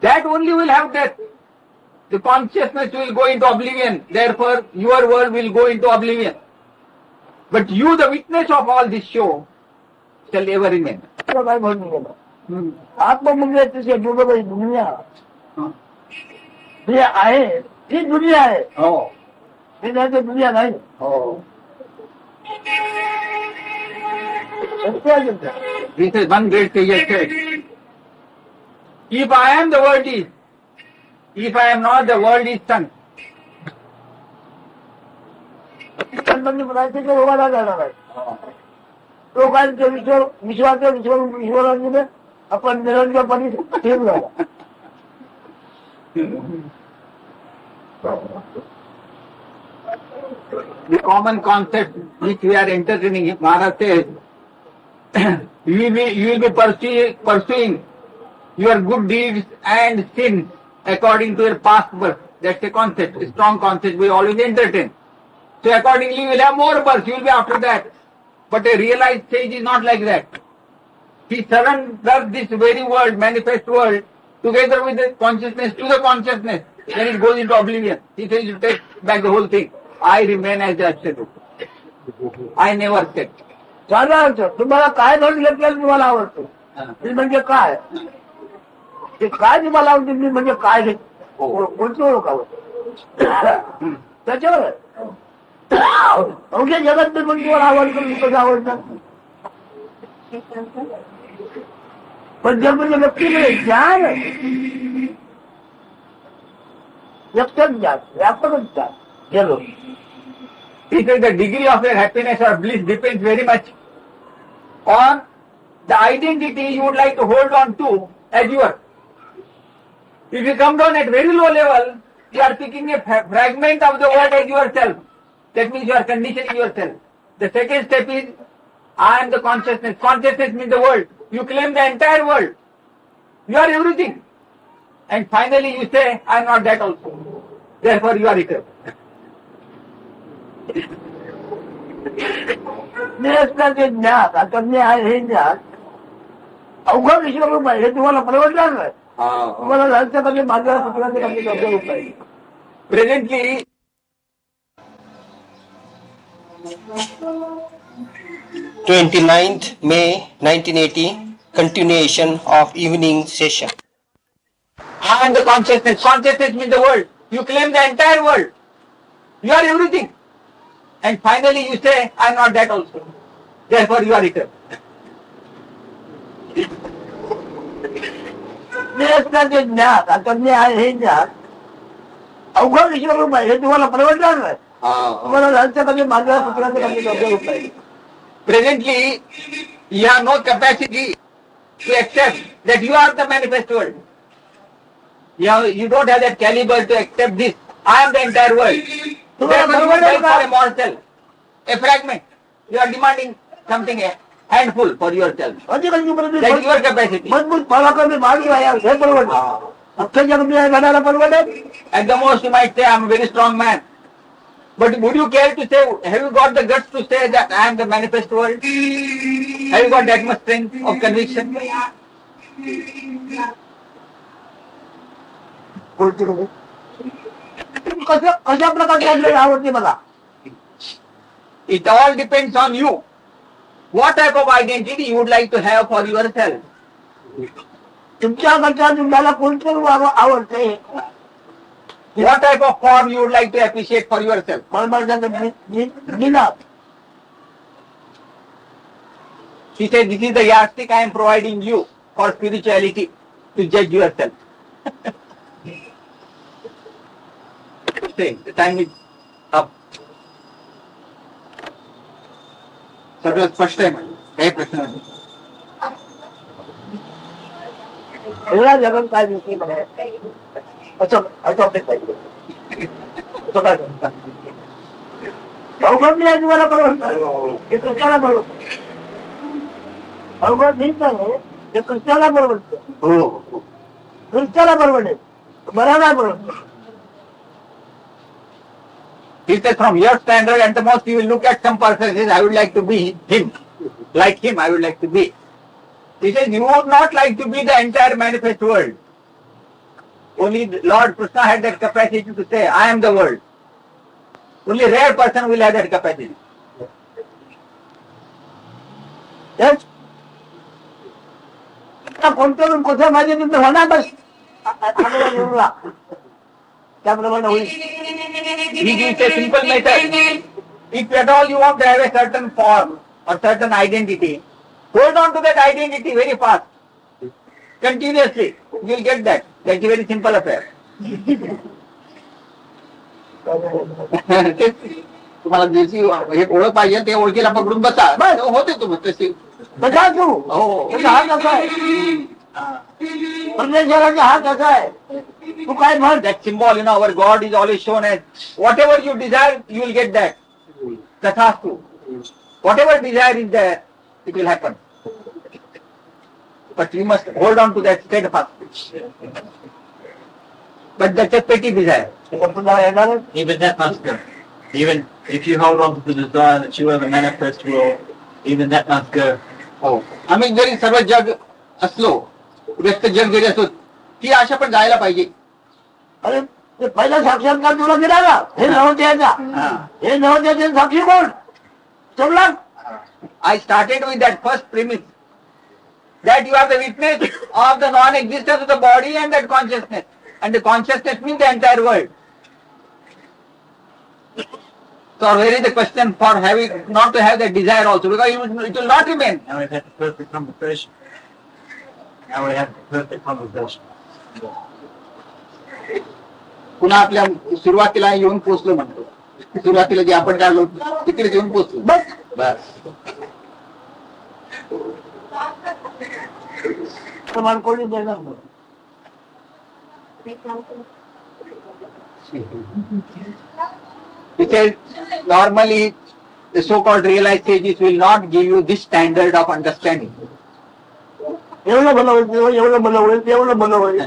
That only will have death. The consciousness will go into oblivion, therefore your world will go into oblivion. But you, the witness of all this show, shall ever remain. काय म्हणून गेलं आत्ममुल्य तुझे बरोबर दुनिया जे आहे ती दुनिया आहे. Oh. ते नाही तर दुनिया नाही. Oh. सत्य आहे तुमचं. This is one great sage said. If I am, the world is. If I am not, the world is sunk. संतांनी म्हणायचे की रोगाला जाणार आहे. लोकांचं विश्वाचं विश्वरांनी आपण निरंजनपणे ठेवून झाला The common concept which we are entertaining, Maharaj says, you will be pursuing your good deeds and sins according to your past birth. That's a concept, a strong concept we always entertain. So accordingly, you will have more births, you will be after that. But a realized sage is not like that. He surrenders this very world, manifest world, together with the consciousness to the consciousness. Then it goes into oblivion. He says, you take back the whole thing. I remain as the absolute. I never set. साधारण तुम्हाला काय धरून घेतलेलं तुम्हाला आवडतं ते म्हणजे काय ते काय तुम्हाला आवडते मी म्हणजे काय कोणती ओळख आवडतं त्याच्यावर अवघ्या जगात ते म्हणजे तुम्हाला आवडतं मी कसं आवडतं पण जर म्हणजे व्यक्तीकडे ज्ञान व्यक्तच ज्ञान व्यापकच ज्ञान चलो. He says the degree of your happiness or bliss depends very much on the identity you would like to hold on to as yours. If you come down at very low level, you are picking a fragment of the world as yourself. That means you are conditioning yourself. The second step is, I am the consciousness. Consciousness means the world. You claim the entire world. You are everything. And finally you say, I am not that also. Therefore you are equal. निरसनाचे ज्ञान आता मी आहे हे ज्ञान अवघड विश्वरूप आहे हे तुम्हाला परवडणार नाही तुम्हाला लहानच्या कमी माझ्या पुस्तकाचे कमी अवघड आहे. Presently, May 1980, continuation of evening session. I am the consciousness. Consciousness means the world. You claim the entire world. You are everything. And finally you say, I am not that also. Therefore you are equal. निरसनाचे ज्ञान आता मी आहे हे ज्ञान अवघड विश्वरूप आहे हे तुम्हाला परवडणार नाही तुम्हाला लहानच्या कमी माझ्या पुस्तकाचे कमी अवघड आहे. Presently, you have no capacity to accept that you are the manifest world. You don't have that caliber to accept this. I am the entire world. Therefore, you are going for a morsel, a fragment. You are demanding something, a handful for yourself. That is your capacity. मजबूत फळाकडे मागे आहे हे परवडणार अख्ख्या जग मी घडायला परवडेल. At the most, you might say, I am a very strong man. But would you care to say, have you got the guts to say that I am the manifest world? Have you got that much strength of conviction? कशा प्रकारची आवडते मला It all depends on you. What type of identity you would like to have for yourself? तुमच्याकडच्या तुम्हाला कोणतं आवडते What type of form you would like to appreciate for yourself? He said, this is the yardstick I am providing you for spirituality to judge yourself. The time is up. सगळं स्पष्ट आहे म्हणजे काही प्रश्न नाही. एवढा जगत काय दिसते मला असं असं पाहिजे अवघड नाही तुम्हाला बरोबर हे कशाला बरोबर अवघड नाही नाही हे कशाला बरोबर कशाला बरोबर आहे बरोबर बरोबर. He said, from your standard, at the most you will look at some person and says, I would like to be him. Like him, I would like to be. He says, you would not like to be the entire manifest world. Only Lord Krishna had that capacity to say, I am the world. Only a rare person will have that capacity. Yes? कोणत्या कोणत्या माझ्या तिथे होणार त्याप्रमाणे होईल. He gives a simple method. If at all you want to have a certain form or certain identity, hold on to that identity very fast. Continuously. You will get that. That's a very simple affair. तुम्हाला जशी हे ओळख पाहिजे ते ओळखीला पकडून बसा बस होते तुम्ही तशी कसा तू हो हा कसा आहे परमेश्वराचा हा कसा आहे तू काय म्हण That symbol, our God is always shown as whatever you desire, you will get that. Tathastu. Whatever desire is there, it will happen. But you must hold on to that steadfast. But that's a petty desire. तुला येणार Even that must go. Even if you hold on to the desire that you have a manifest will, even that must go. हो. आम्ही जरी सर्व जग असलो, व्यस्त जग जरी असलो, ती आशा पण जायला पाहिजे. अरे ते पहिला साक्षात्कार तुला दिला ना हे नव्हत्याचा हे नव्हत्याचे साक्षी कोण समला I started with that first premise that you are the witness of the non-existence of the body and that consciousness. And the consciousness means the entire world. So where is the question for having not to have that desire also? Because it will not remain. Now we've had the perfect conversation. Now we have the perfect conversation. पुन्हा आपल्या सुरुवातीला येऊन पोचलो म्हणतो. सुरुवातीला जे आपण काढलो तिकडे येऊन पोचलो. बस बस. तुम्हाला कोणी देणार नाही. He says normally the so-called realized sages will not give you this standard of understanding. एवढं भलं होईल एवढं भलं होईल तेवढं भलं होईल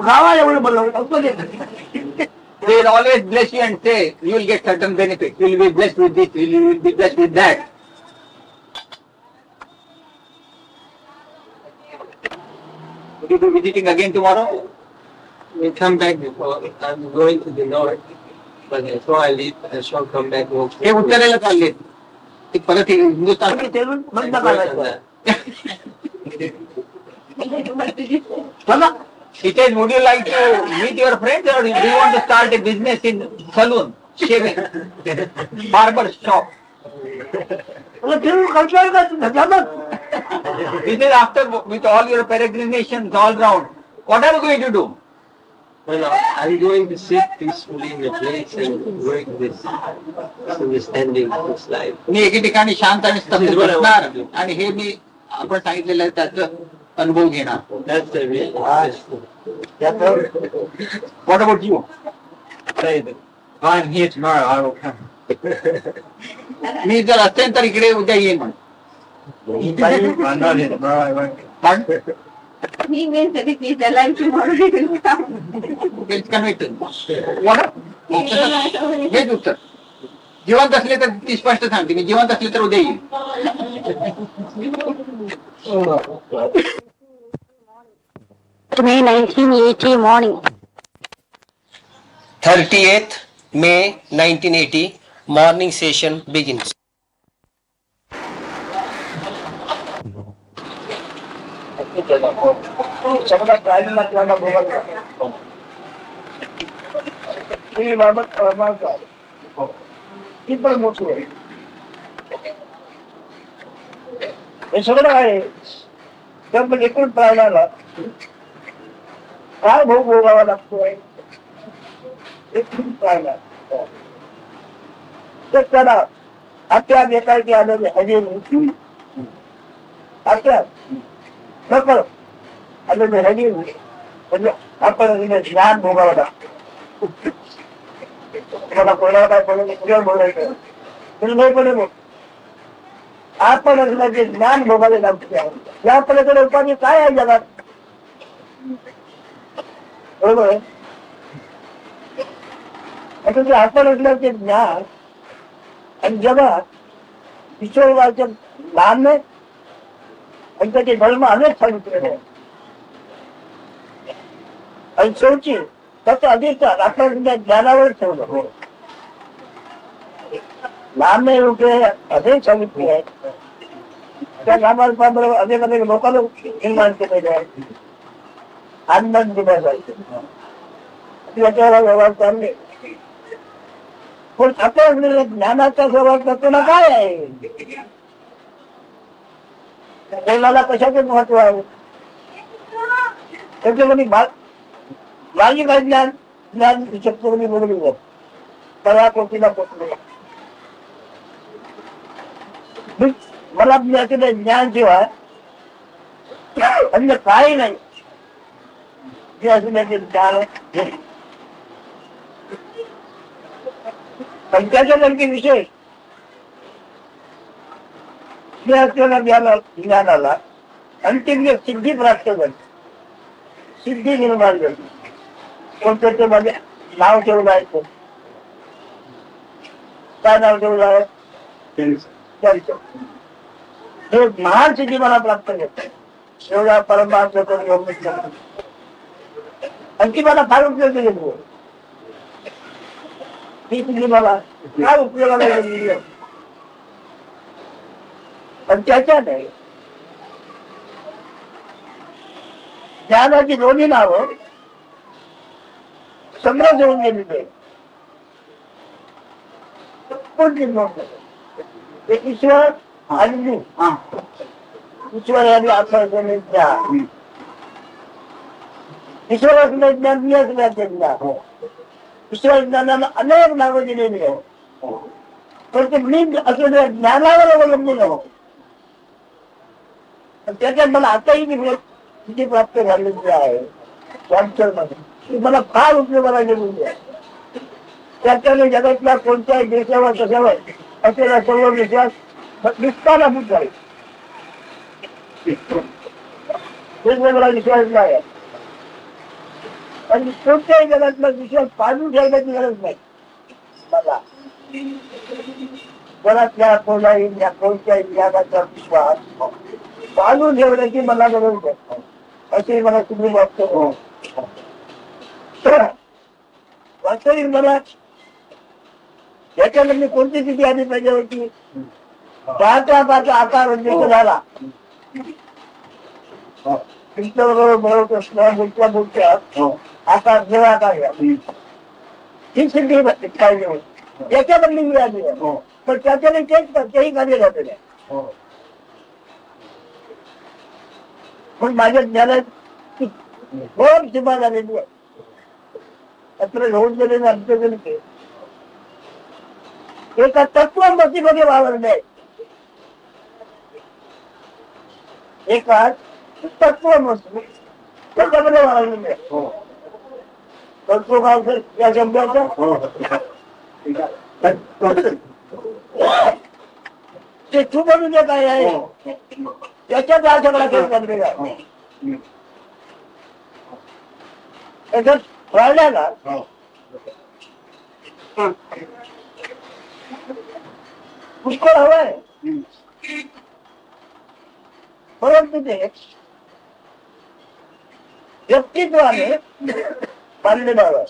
खावा एवढं भलं होईल असं नाही. They will always bless you and say you will get certain benefits. You will be blessed with this. You will be blessed with that. Will you be visiting again tomorrow? We come back before. I'm going to the north, but before I leave, I shall come back home. हे उत्तरेला चालले. ते परत हे हिंदुस्थान. ते बंद Work on करायचं that. बघा He says, would you like to meet your friends or do you want to start a business in saloon, shaving, barber shop? फिरून करतोय का तू धजामत This is after with all your peregrinations all round. What are you going to do? Well, I'm going to sit peacefully in a place and work this understanding of this life. मी एके ठिकाणी शांत आणि स्तब्ध बसणार आणि हे मी आपण सांगितलेलं आहे त्याचा अनुभव घेणार. That's the real. What about you? Say that if I'm here tomorrow, I will come. मी जर असेल तर इकडे उद्या येईन म्हण. If I'm not here tomorrow, I won't come. पण He means that if he's alive tomorrow, he will come. it's convicted. What? हेच उत्तर. जिवंत असले तर ती स्पष्ट सांगते मी जिवंत असले तर उद्या येईल. May 1980 morning. 30th May 1980 morning session begins. सगळा काढला त्याला बोलायला ही बाबत ही पण मोठी आहे हे सगळं आहे तर एकूण प्राण्याला काय भोग भोगावा लागतोय एकूण प्राण्याला तर त्याला अत्यात एकाएकी आलेले हजेरी अत्यात नकळ आलेले हजेरी म्हणजे आपण ज्ञान भोगावं लागतं मला कोणाला काय बोलायचं नाही पण आपण असल्याचे ज्ञान भोगावे लागते या पलीकडे उपाधी काय आहे जगात बरोबर आहे आपण असल्याचे ज्ञान आणि जगात ईश्वराचे ज्ञान आणि त्याचे धर्म अनेक सांगितलेले आहे आणि शेवटी त्याचा अधिकार आपण ज्ञानावर ठेवलं नाम रुपये अनेक सांगितले आहेत त्या नामाबरोबर अनेक अनेक लोकांना निर्माण केलेले आहे आनंद दिल्यासाठी त्याच्यावर व्यवहार चालले पण आपण ज्ञानाचा व्यवहार करताना काय आहे कोणाला कशाचे महत्व आहे त्याच्यामध्ये माझी काय ज्ञान ज्ञान शक्ती बोलली जात त्या कोटीला पोचले मला ज्ञान शिवाय अन्य काही नाही हे असण्याचे ज्ञान पंचाच्या नक्की विशेष हे असलेल्या ज्ञानाला अंतिम सिद्धी प्राप्त झाली, सिद्धी निर्माण झाली. कोणतं ते मध्ये नाव ठेवलं आहे, काय नाव ठेवलं आहे? हे महान सिद्धी मला प्राप्त करते. एवढा परमार्थ करून आणखी मला फार उपयोग केले. ही सिद्धी मला काय उपयोगाला गेलेली आहे. पण त्याच्यात ज्ञानाची दोन्ही नावं समरस होऊन गेलेली आहे. कोणती नोंद ते ईश्वर आणि मी. ईश्वर आणि आत्म्याचं ज्ञान, ईश्वर असलं ज्ञान, मी असल्याचे ज्ञान. ईश्वर ज्ञानाला अनेक नावं दिलेली आहे, तर ते मी असलेल्या ज्ञानावर अवलंबून आहे. त्याच्यात मला आताही किती प्राप्त झालेली आहे मध्ये मला फार उपयोगाला गेलेली आहे. त्याच्याने जगातल्या कोणत्याही देशावर कशावर असलेला सर्व विश्वास निष्काळभूत झाले. वेगवेगळा विश्वास नाही आहे आणि कोणत्याही जगातला विश्वास पाडून ठेवण्याची गरज नाही. मला जगातल्या कोणत्याही जगाचा विश्वास पाडून ठेवण्याची मला गरज नाही, असे मला तुम्ही वाटतो. वास्तविक मला याच्यामध्ये मी कोणती स्थिती आली पाहिजे होती? पाहता पाहता आकार उद्देश झाला. बरोबर बोलत्या बोलत्या आकार जेव्हा काय ही सिद्धी पाहिजे होती. याच्यामधली मिळाली, पण त्याच्याने तेही कार्य झालेलं आहे. पण माझ्या ज्ञानात खूप सीमा झालेली आहे. अत्र होऊन गेलेले आमचे गेले एका तत्वमसीमध्ये वावरले आहे. एका तत्वमसी त्याच्यामध्ये वावरलेले आहे. तत्व या शब्दाचा ते खूप म्हणजे काय आहे त्याच्यात हा सगळा खेळ चाललेला आहे. त्याच्यात वाढल्याला पुष्कळ हवंय, परंतु ते व्यक्तित्वाने बांधलेलं हवं.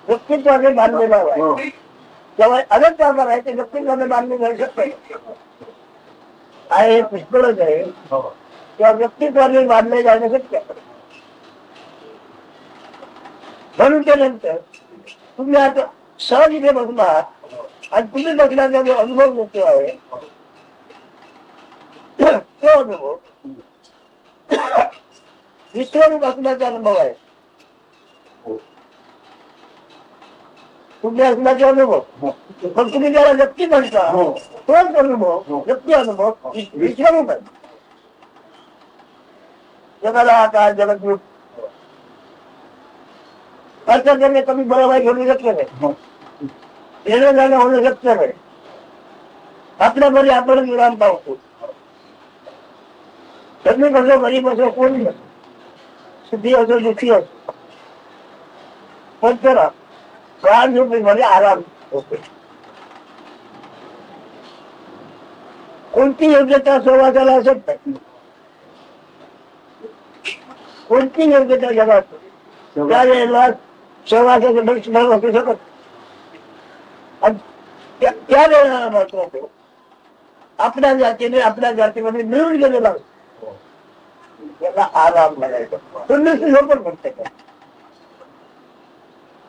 व्यक्तित्वाने बांधलेलं हवं. जेव्हा अनेक प्रकार आहे ते व्यक्तित्वाने बांधले जाऊ शकते आहे, पुष्कळच आहे. तेव्हा व्यक्तित्वाने बांधले जाणे शक्य. म्हणून त्यानंतर तुम्ही आता सहज इथे बसणार आणि तुम्ही बसण्याचा जो अनुभव घेतो आहे तो अनुभव विश्वरूप असण्याचा अनुभव आहे. तुम्ही असण्याचा अनुभव, पण तुम्ही ज्याला व्यक्ती म्हणता तोच अनुभव व्यक्ती अनुभव विश्वरूप आहे. जगाला आकार जगद्रूप अर्थ कमी बरोबर घेऊन शक्य नाही. येणं जाणं होणं शक्य नाही. आपल्या घरी आपण विराम पावतो. तुम्ही कसं गरीब असो कोणी सुखी असो दुःखी असो, पण त्याला प्राण झोपेमध्ये आराम होतो. कोणती योग्यता सहवासाला असत नाही. कोणती योग्यता जगात त्यावेळेला सहवासाचं लक्ष असू शकत. त्या वेळेला महत्वाचं आपल्या जातीमध्ये मिळून गेलेला त्याला आराम म्हणायचा. तुम्ही झोपण म्हणते का?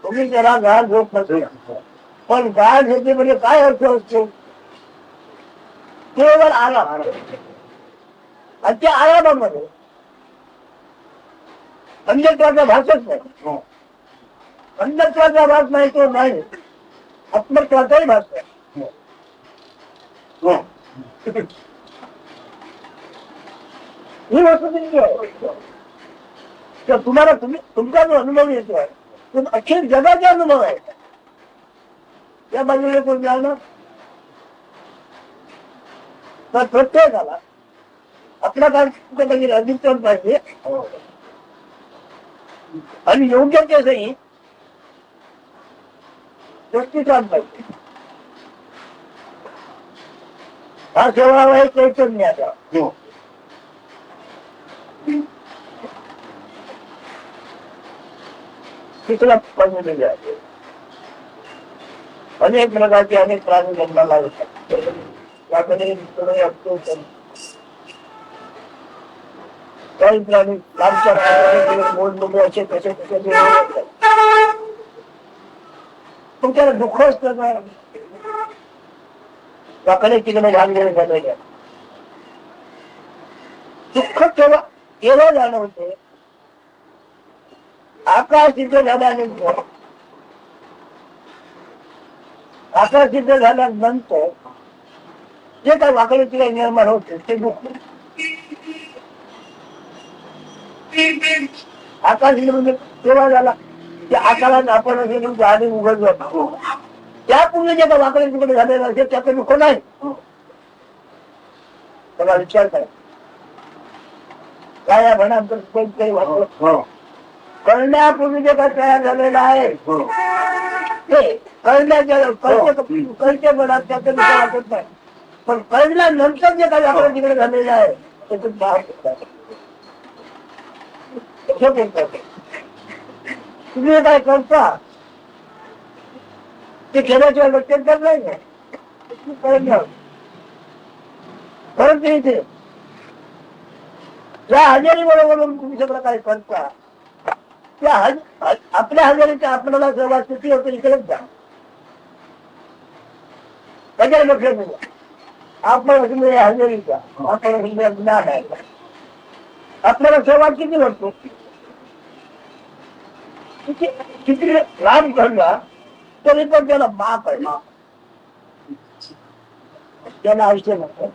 तुम्ही त्याला गाढ झोप नसेल, पण गाढ झोपे म्हणजे काय अर्थ असतो? केवळ आराम. आणि त्या आरामामध्ये अन्यत्वाचा भासच नाही. अन्यत्वाचा भास नाही तो नाही, आत्मत्वाचाही भास नाही. ही वस्तुस्थिती आहे. तर तुम्हाला तुमचा जो अनुभव येतोय तो अखिल जगाचा अनुभव आहे. त्या बाजूला कोण जाणं तर प्रत्येकाला आपल्या काय कुठेतरी अधिकरण पाहिजे आणि योग्य तेही दृष्टिकोन पाहिजे. हा सेवा आहे चैतन्याचा. तिसरा पाहिजे आहे. अनेक प्रकारचे अनेक प्राणी जन्माला येतात. त्याकडे काही प्राणी लांबच्या मोठमोठे असे तसे तसे तुमच्याला दुःख असतं का? त्याकडे तिकडे घाललेले झालेले दुःख केव्हा जाणं होते? आकाश सिद्ध झाल्यानंतर आकाश सिद्ध झाल्यानंतर जे काही वाकडे तिकडे निर्माण होते ते दुःख. आकाश तेव्हा झाला की आकारात आपण आधी उघड जातो. त्यापूर्वी जे काही वाकडे तिकडे झालेलं असेल त्याचं दुःख नाही. त्याला विचार करा काय म्हणा काही वाटलं कळण्यापूर्वी जे काय तयार झालेलं आहे ते कळण्याच्या कळते म्हणा त्याचं दुःख वाटत नाही. पण कळल्यानंतर जे काही वाकडे तिकडे झालेलं आहे त्याचं भाव तुम्ही काय करता ते केल्याशिवाय गत्यंतर नाही परत इथे ज्या हजेरी बरोबर तुम्ही सगळं काय करता त्या आपल्या हजेरीच्या आपल्याला सहभाग किती होतो इकडेच जा. त्याच्या लक्षात नाही आपण हजेरीचा आपण ज्ञान आहे. आपल्याला सहभाग किती वाटतो किती लाभ घडला तरी पण त्याला माप आहे. त्याला आयुष्य नसतं.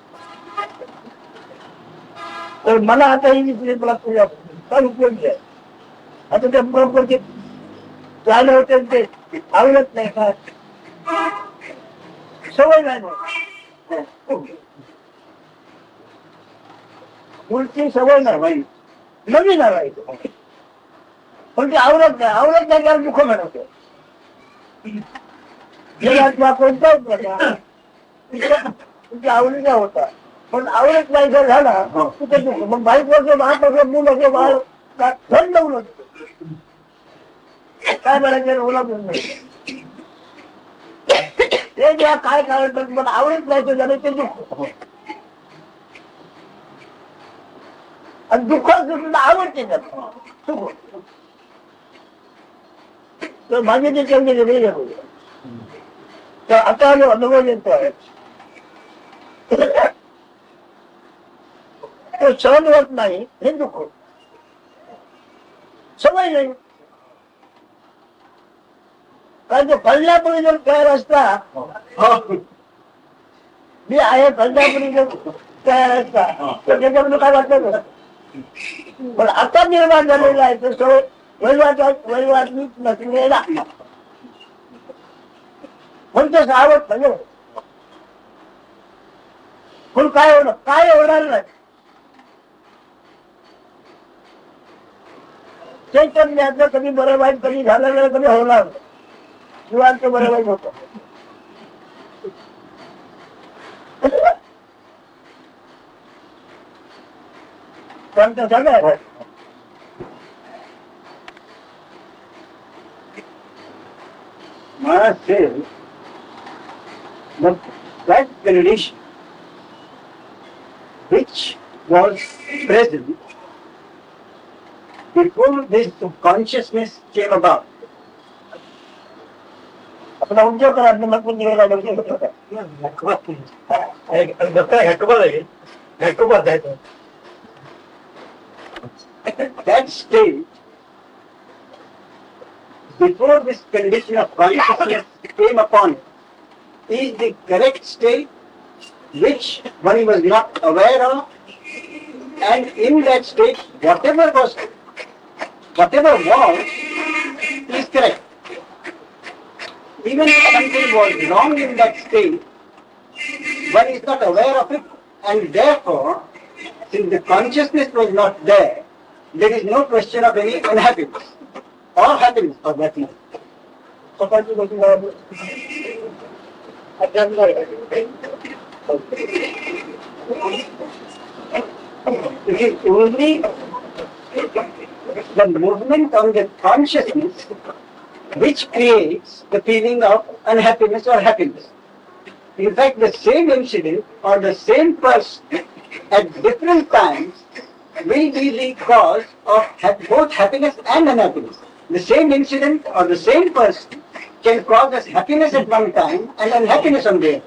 तर मला आता ही मला तुझ्या काय उपयोगी आहे. आता त्या बरोबर झालं होते ते आवडत नाही का सवय नाही पुढची सवय नाही नवीन आवायचं पण ते आवडत नाही त्याला दुःख मिळवते. कोणताच प्रकार तुमच्या आवडीचा होता पण आवडत नाही जर झाला तुझे दुःख. मग 22 वर्ष 10 वर्ष मूल असे बाळ थंड उलट काय म्हणायचं ओलाबून नाही ते ज्या काय कारण मला आवडत नाही ते झालं ते दुःख. आणि दुःख सुद्धा आवडते सुख. तर माझे ते चंद्र वेगळे होते. तर आता जो अनुभव येतोय तो सहन होत नाही हे दुःख. सवय नाही कारण तो कळण्यापूर्वी जर तयार असता मी आहे कळण्यापूर्वी जर तयार असता तर त्याच्यामध्ये काय वाटत. पण आता निर्माण झालेला आहे तर सवय वैवाटनीच नसलेला पण ते सावध म्हणजे पण काय होणार नाही. चैतन्याचं कधी बरं वाईट कधी झालं कधी होणार नाही. शिवांत बरं वाईट होत पण ते सगळं Maharaj says that condition which was present before this consciousness came about. अपना उद्योग करा अपने मत निकलेगा that state before this condition of consciousness came upon it is the correct state which one was not aware of And in that state, whatever was is correct. Even if something was wrong in that state, one is not aware of it, and therefore, since the consciousness was not there, there is no question of any unhappiness or happiness for that matter. It is only the movement on the consciousness which creates the feeling of unhappiness or happiness. In fact, the same incident or the same person at different times will be the cause of both happiness and unhappiness. The same incident or the same person can cause us happiness at one time and unhappiness on the other,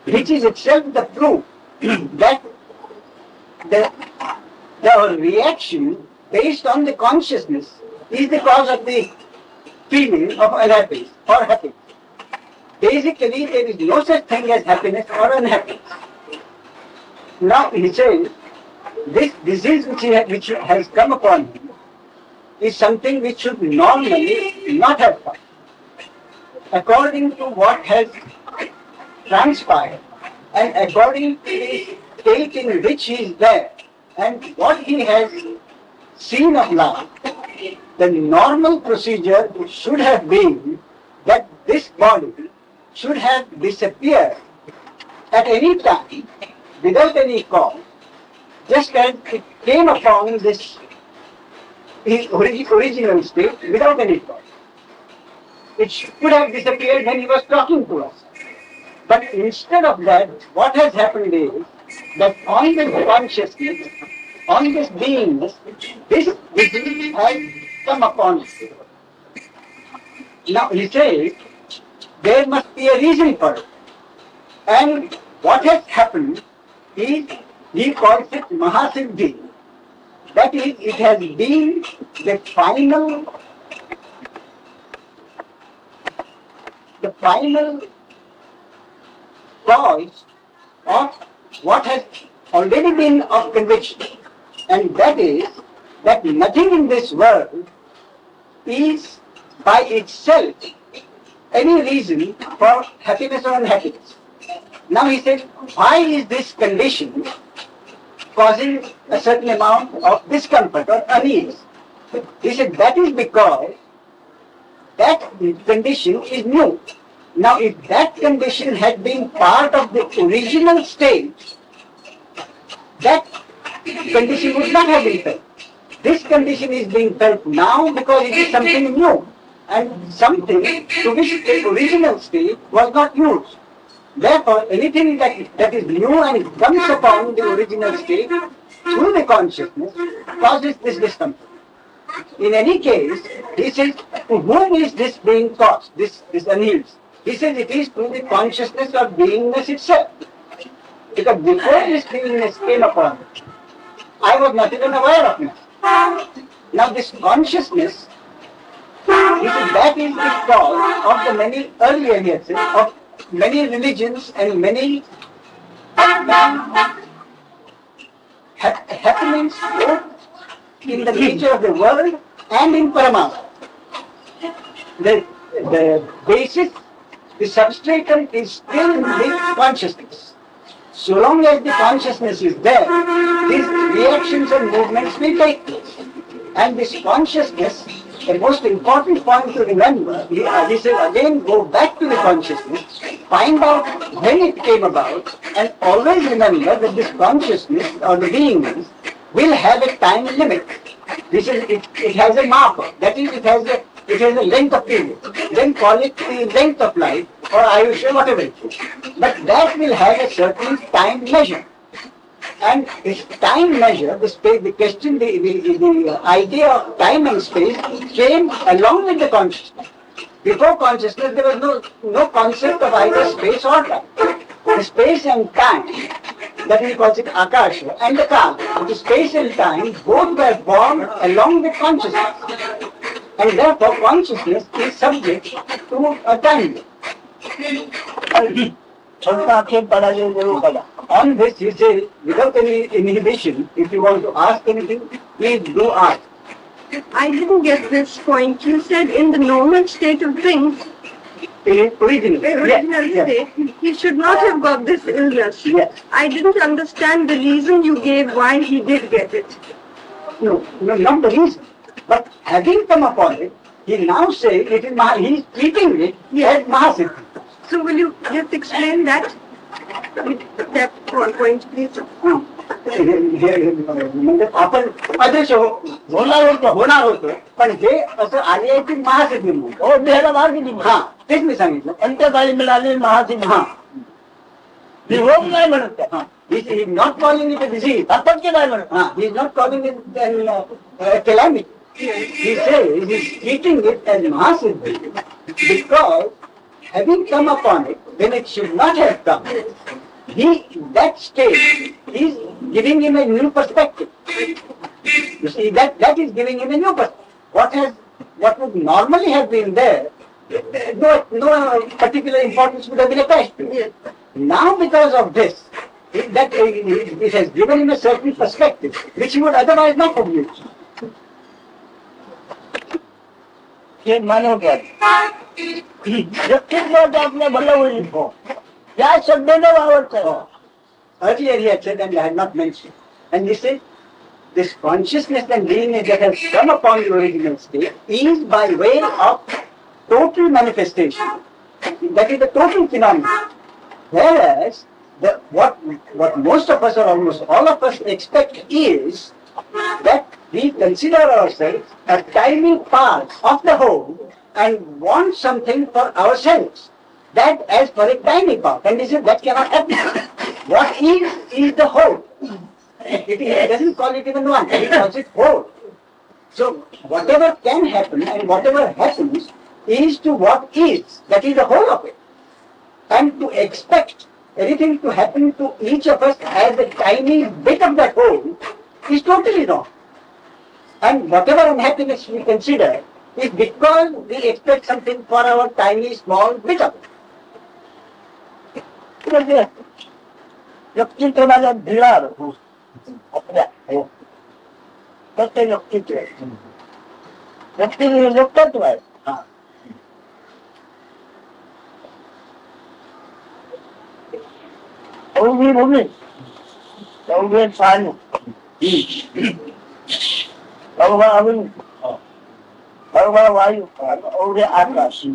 which is itself the proof that the reaction based on the consciousness is the cause of the feeling of unhappiness or happiness. Basically, there is no such thing as happiness or unhappiness. Now he says, this disease which has come upon him is something which should normally not have come. According to what has transpired and according to the state in which he is there and what he has seen of life, the normal procedure should have been that this body should have disappeared at any time without any cause, just as it came upon this original state without any cause. It should have disappeared when he was talking to us. But instead of that, what has happened is that on this consciousness, on this beingness, this disease has come upon us. Now he says, there must be a reason for it. And what has happened is, he calls it Mahasiddhi. That is, it has been the final cause of what has already been of conviction. And that is, that nothing in this world is by itself any reason for happiness or unhappiness. Now he said, why is this condition causing a certain amount of discomfort or unease? He said, that is because that condition is new. Now if that condition had been part of the original state, that condition would not have been felt. This condition is being felt now because it is something new and something to which the original state was not used. Therefore, anything that is new and comes upon the original state through the consciousness causes this discomfort. In any case, he says, to whom is this being caused, this unease? He says it is through the consciousness of beingness itself. Because before this beingness came upon me, I was not even aware of it. Now this consciousness, he said, that is the cause of the many, earlier he had said, of many religions and many happenings both in the nature of the world and in Paramatma. The basis, the substratum is still the consciousness. So long as the consciousness is there, these reactions and movements will take place. And this consciousness, the most important point to remember, he says again, go back to the consciousness, find out when it came about, and always remember that this consciousness or the beingness will have a time limit. This is it has a marker, that is, it has a length of period. Then call it the length of life or Ayusha, whatever it is. But that will have a certain time measure. And this time measure, the question, the idea of time and space came along with the consciousness. Before consciousness, there was no concept of either space or time. The space and time, that he calls it Akasha, and the Kala, the space and time, both were born along with consciousness. And therefore consciousness is subject to a time. सबका आक्षेप पड़ा जो जरूर पड़ा. On this, he says, without any inhibition, if you want to ask anything, please do ask. I didn't get this point. You said in the normal state of things, Original. the original state, he should not have got this illness. Yes. I didn't understand the reason you gave why he did get it. No, not the reason. But having come upon it, he now says it is he is treating it as Mahasiddhi. So will you just explain that? That point, please. म्हणजे आपण अदृश्य होणार होतो पण हे असं आले आहे की महासिद्धी म्हणून. हो देहाला महासिद्धी. हा तेच मी सांगितलं. अंत्यकाळी मिळालेली महासिद्धी. हा मी रोग नाही म्हणत त्या. he is not calling it a disease. अपत्य नाही म्हणत. He is not calling it a calamity. He says he is treating it as Mahasiddhi because having come upon it when it should not have come, that state is giving him a new perspective. You see, that is giving him a new perspective. What would normally have been there, no particular importance would have been attached to it. Now because of this, it has given him a certain perspective which he would otherwise not have used. हे मानव क्या व्यक्तित्व आपने भलं होईल या शब्दाने वावरतं. Earlier he had said, and I had not mentioned, and he said, this consciousness and beingness that has come upon the original state is by way of total manifestation. That is the total phenomenon. Whereas, what most of us or almost all of us expect is that we consider ourselves a tiny part of the whole and want something for ourselves. That as for a tiny part. And he said that cannot happen. What is the whole. It doesn't call it even one, it calls it whole. So whatever can happen and whatever happens is to what is. That is the whole of it. And to expect everything to happen to each of us as a tiny bit of that whole is totally wrong. And whatever unhappiness we consider is because we expect something for our tiny small bit of it. व्यक्तित्वाला भिणार आपल्या प्रत्येक व्यक्तित्व व्यक्तित्व आहे. अवघी भूमी अवघे पाणी अवघा अग्नी अवघा वायू अवघे आकाश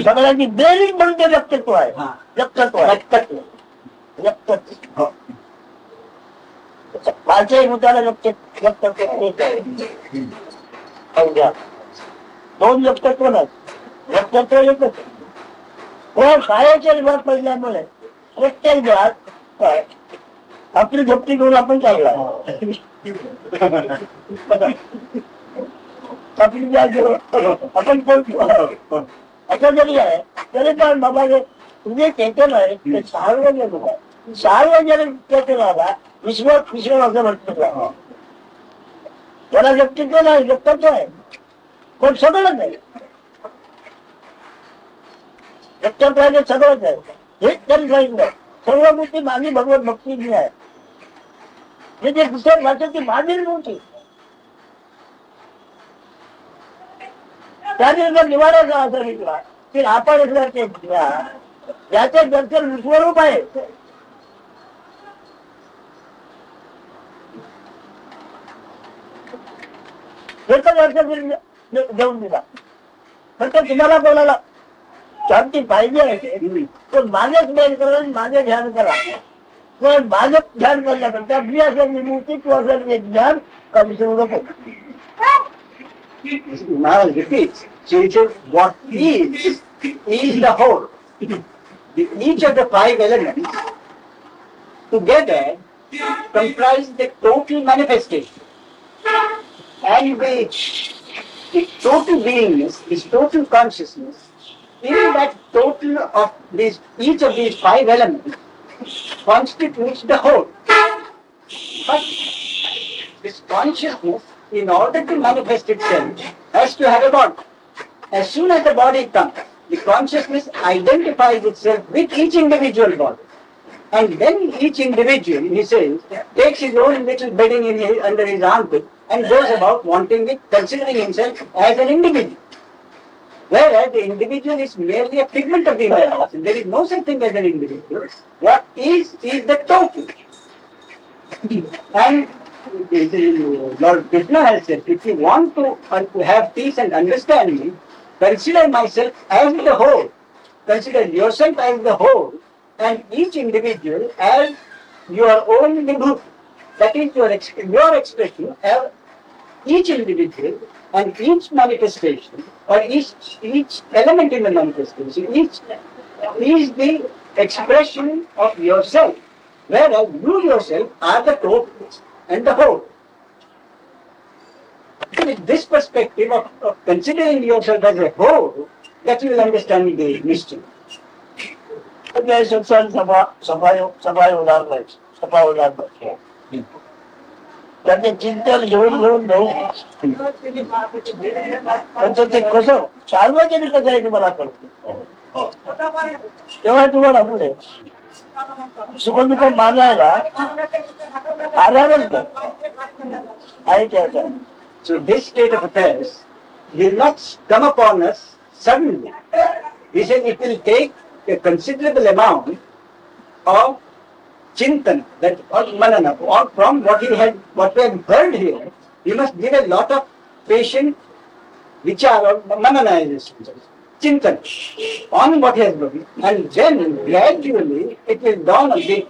सगळ्यांची बेरीज म्हणजे व्यक्तित्व आहे. व्यक्तित्व व्यक्तित्व माझ्याही मुद्द्याला व्यक्तित्व अवघ्या दोन व्यक्तित्व नाही व्यक्तित्व एकच. शाळेच्या विभाग पडल्यामुळे प्रत्येक भाग आपली झोपटी घेऊन आपण चालला. आपली आपण बोलतो असं जरी आहे तरी पण बाबा तुझे चेतन आहे ते सार्वजनिक आहे. सार्वजनिक चेतनाला विश्व असं म्हटलं. त्याला व्यक्तित्व नाही व्यक्तित्व आहे पण सगळं नाही. व्यक्तित्वाने सगळंच आहे हेच तरी सांगितलं. सर्व गोष्टी माझी भगवत भक्तीची आहे. म्हणजे दुसऱ्या भाषेची माझी नव्हती. त्याने जर निवारायचा असं विचार की आपण ज्याचे दर्शन विश्वरूप आहे त्याचं दर्शन देऊन दिला. फक्त तुम्हाला कोणाला शांती पाहिजे आहे पण माझंच ध्यान करा माझे ध्यान करा. पण माझं ध्यान करण्याकरता मी असं विमुक्ती किंवा असं ज्ञान का विसरू नको. Maharaj repeats, so he says, what is the whole. Each of the five elements together comprise the total manifestation. And the total beingness, this total consciousness, in that total of these, each of these five elements constitutes the whole. But this consciousness, in order to manifest itself, has to have a body. As soon as the body comes, the consciousness identifies itself with each individual body. And then each individual, he says, takes his own little bedding under his armpit and goes about wanting it, considering himself as an individual. Whereas the individual is merely a figment of the imagination. There is no such thing as an individual. What is the total. And Lord Krishna has said, if you want to have peace and understanding, consider myself as the whole. Consider yourself as the whole and each individual as your own vibhuti. That is your expression of each individual and each manifestation or each element in the manifestation, each is the expression of yourself, whereas you yourself are the total and the whole. With this perspective of considering yourself as a whole, that you will understand the mystery. એટલે સત્સંગ સભા ઉડાર લે સભા ઉડાર લે त्याचे चिंतन घेऊन घेऊन ते कसं सार्वजनिक जायचं मला कळतं तेव्हा तुम्हाला पुढे सुखदुःख मानायला आरामच आहे त्याचा. So this state of affairs will not come upon us suddenly. He said it will take a considerable amount of chintan, that or manana, or from what we have heard here. You must give a lot of patient vichara or manana, chintan on what he has heard, and then gradually it will dawn on the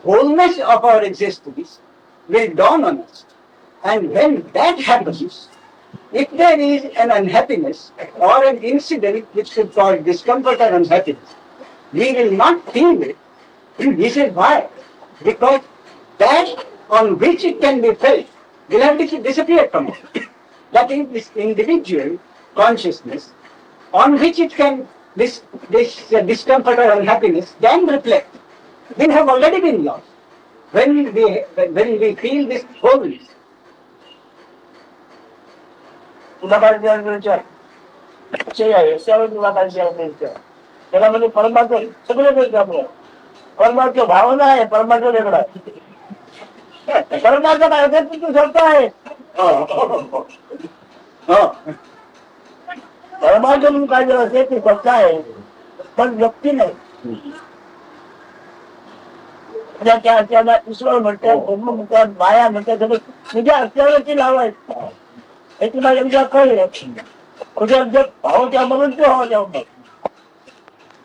wholeness of our existence will dawn on us. And when that happens, if there is an unhappiness or an incident which could cause discomfort or unhappiness, we will not feel it. He said, why? Because that on which it can be felt will have disappeared from it. That is this individual consciousness on which it can, this discomfort or unhappiness can reflect, will have already been lost. When we feel this wholeness, तुला काय विचार तुला काय विचार त्याला म्हणजे परमात्मा सगळे मिळते आपलं परमात्मा भावना आहे परमात्मा वेगळा आहे परमात्मा काय होते तू सत्ता आहे परमात्मा म्हणून काय जर असेल ती सत्ता आहे पण व्यक्ती नाही. त्याला ईश्वर म्हणतात ब्रह्म म्हणतात माया म्हणतात तुझ्या असल्यावरती लावायचं हे तुम्हाला एकदा कळलं कुठे भाव त्या म्हणून तो हवा द्यावं.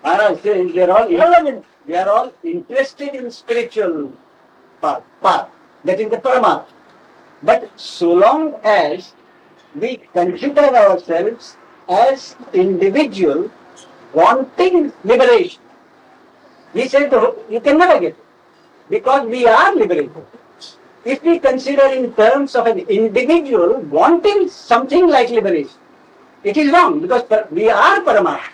Maharaj says we are all interested in spiritual path, that is the Paramatma. But so long as we consider ourselves as individual wanting liberation, he said you can never get it, because we are liberated. If we consider in terms of an individual wanting something like liberation, it is wrong, because we are Paramatma.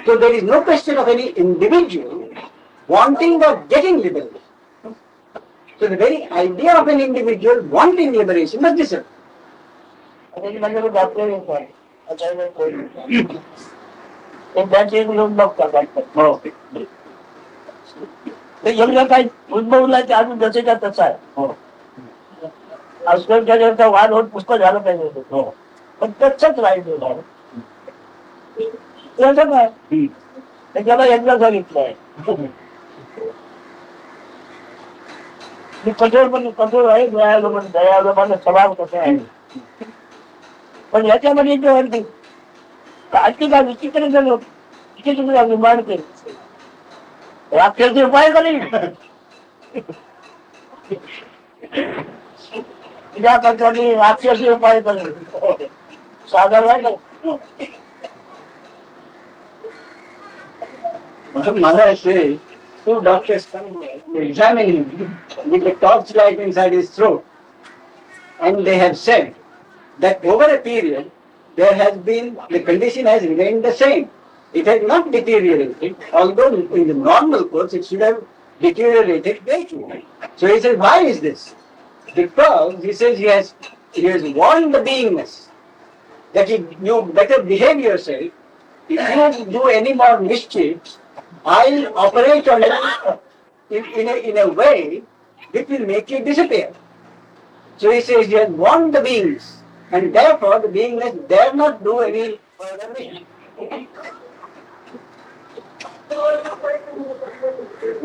So there is no question of any individual wanting or getting liberation. So the very idea of an individual wanting liberation must disappear. काही उद्भवला ते अजून जसेच्या तसा आहे आजकालच्या वाद होत पुष्कळ झालं पाहिजे पण तसंच राहिलं त्याच्याला एकदा सांगितलंय मी कठोर आहे दयाळू माझा स्वभाव कसा आहे पण याच्यामध्ये जे आहे आजची काय विचित्र झालं विचित्र निर्माण केली राक्षसी उपाय करेल तुझ्या कंट्रोली राक्षसी उपाय करेल साधारण Maharaj says, two doctors come to examine him with a torchlight inside his throat, and they have said that over a period the condition has remained the same. It has not deteriorated, although in the normal course it should have deteriorated greatly. So he says, why is this? Because he says he has warned the beingness that you better behave yourself if you do any more mischief, I'll operate on it in a way which will make you disappear. So he says he has warned the beings, and therefore the beingness dare not do any further mischief.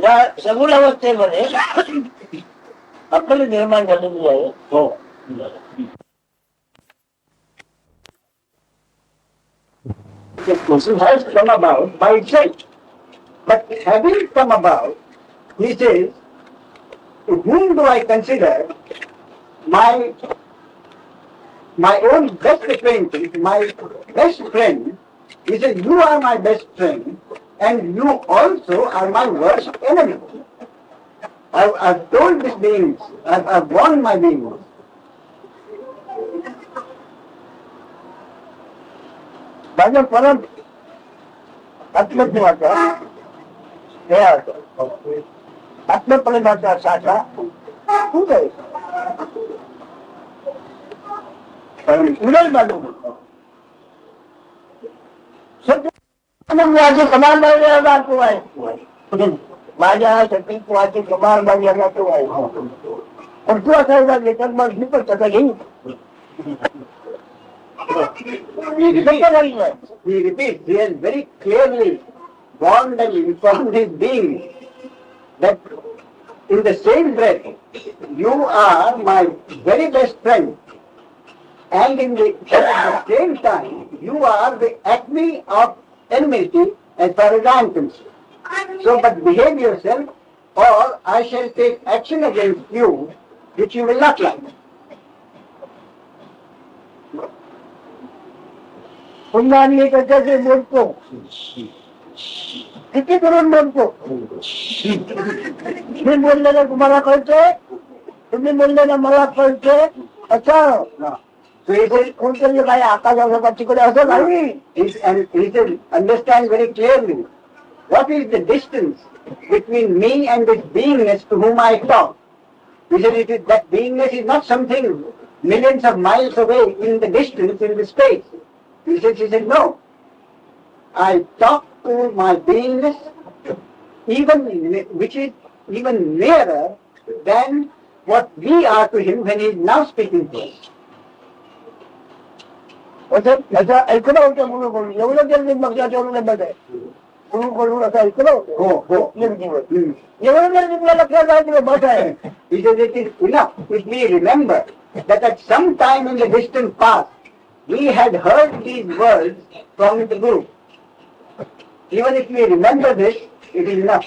या सगुण अवस्थेमध्ये आपल्याला निर्माण झालेली आहे. हो. The process has come about by itself. But having come about, he says, to whom do I consider my own best acquaintance, my best friend? He says, you are my best friend, and you also are my worst enemy. I've told these beings, I've warned my beings. माझ्या परत आत्मत्वाचा हे आत्मप्रेमाचा साठा खूप आहे. उडल बाजू माझे कमाल बाजूला तो आहे. माझ्या शक्तित्वाची कमाल बाजूला तो आहे. पण तू असायचा त्याच्यात मग मी पण त्याचा घेईन. He repeats, he has very clearly warned and informed his beings that in the same breath, you are my very best friend, and at the same time, you are the acme of enmity as far as I am concerned. So, but behave yourself, or I shall take action against you, which you will not like. पुन्हा मी त्याच्याशी बोलतो, किती करून बोलतो. मी बोललेलं तुम्हाला कळतंय, तुम्ही बोललेलं मला कळतंय. असं कोणतरी काही आकाशाचा तिकडे असं नाही. Understand very clearly what is the distance between me and this beingness to whom I talk. He said that beingness is not something millions of miles away in the distance, in the space. He said, no. I talk to my beingness, which is even nearer than what we are to him when he is now speaking to us. याचा ऐकलं होतं म्हणून बोलून एवढं जल्दी लक्षात बघाय म्हणून बोलून असं ऐकलं होतं. एवढं जर तुला लक्षात आहे बस आहे. He said it is enough if we remember that at some time in the distant past we had heard these words from the Guru. Even if we remember this, it is enough.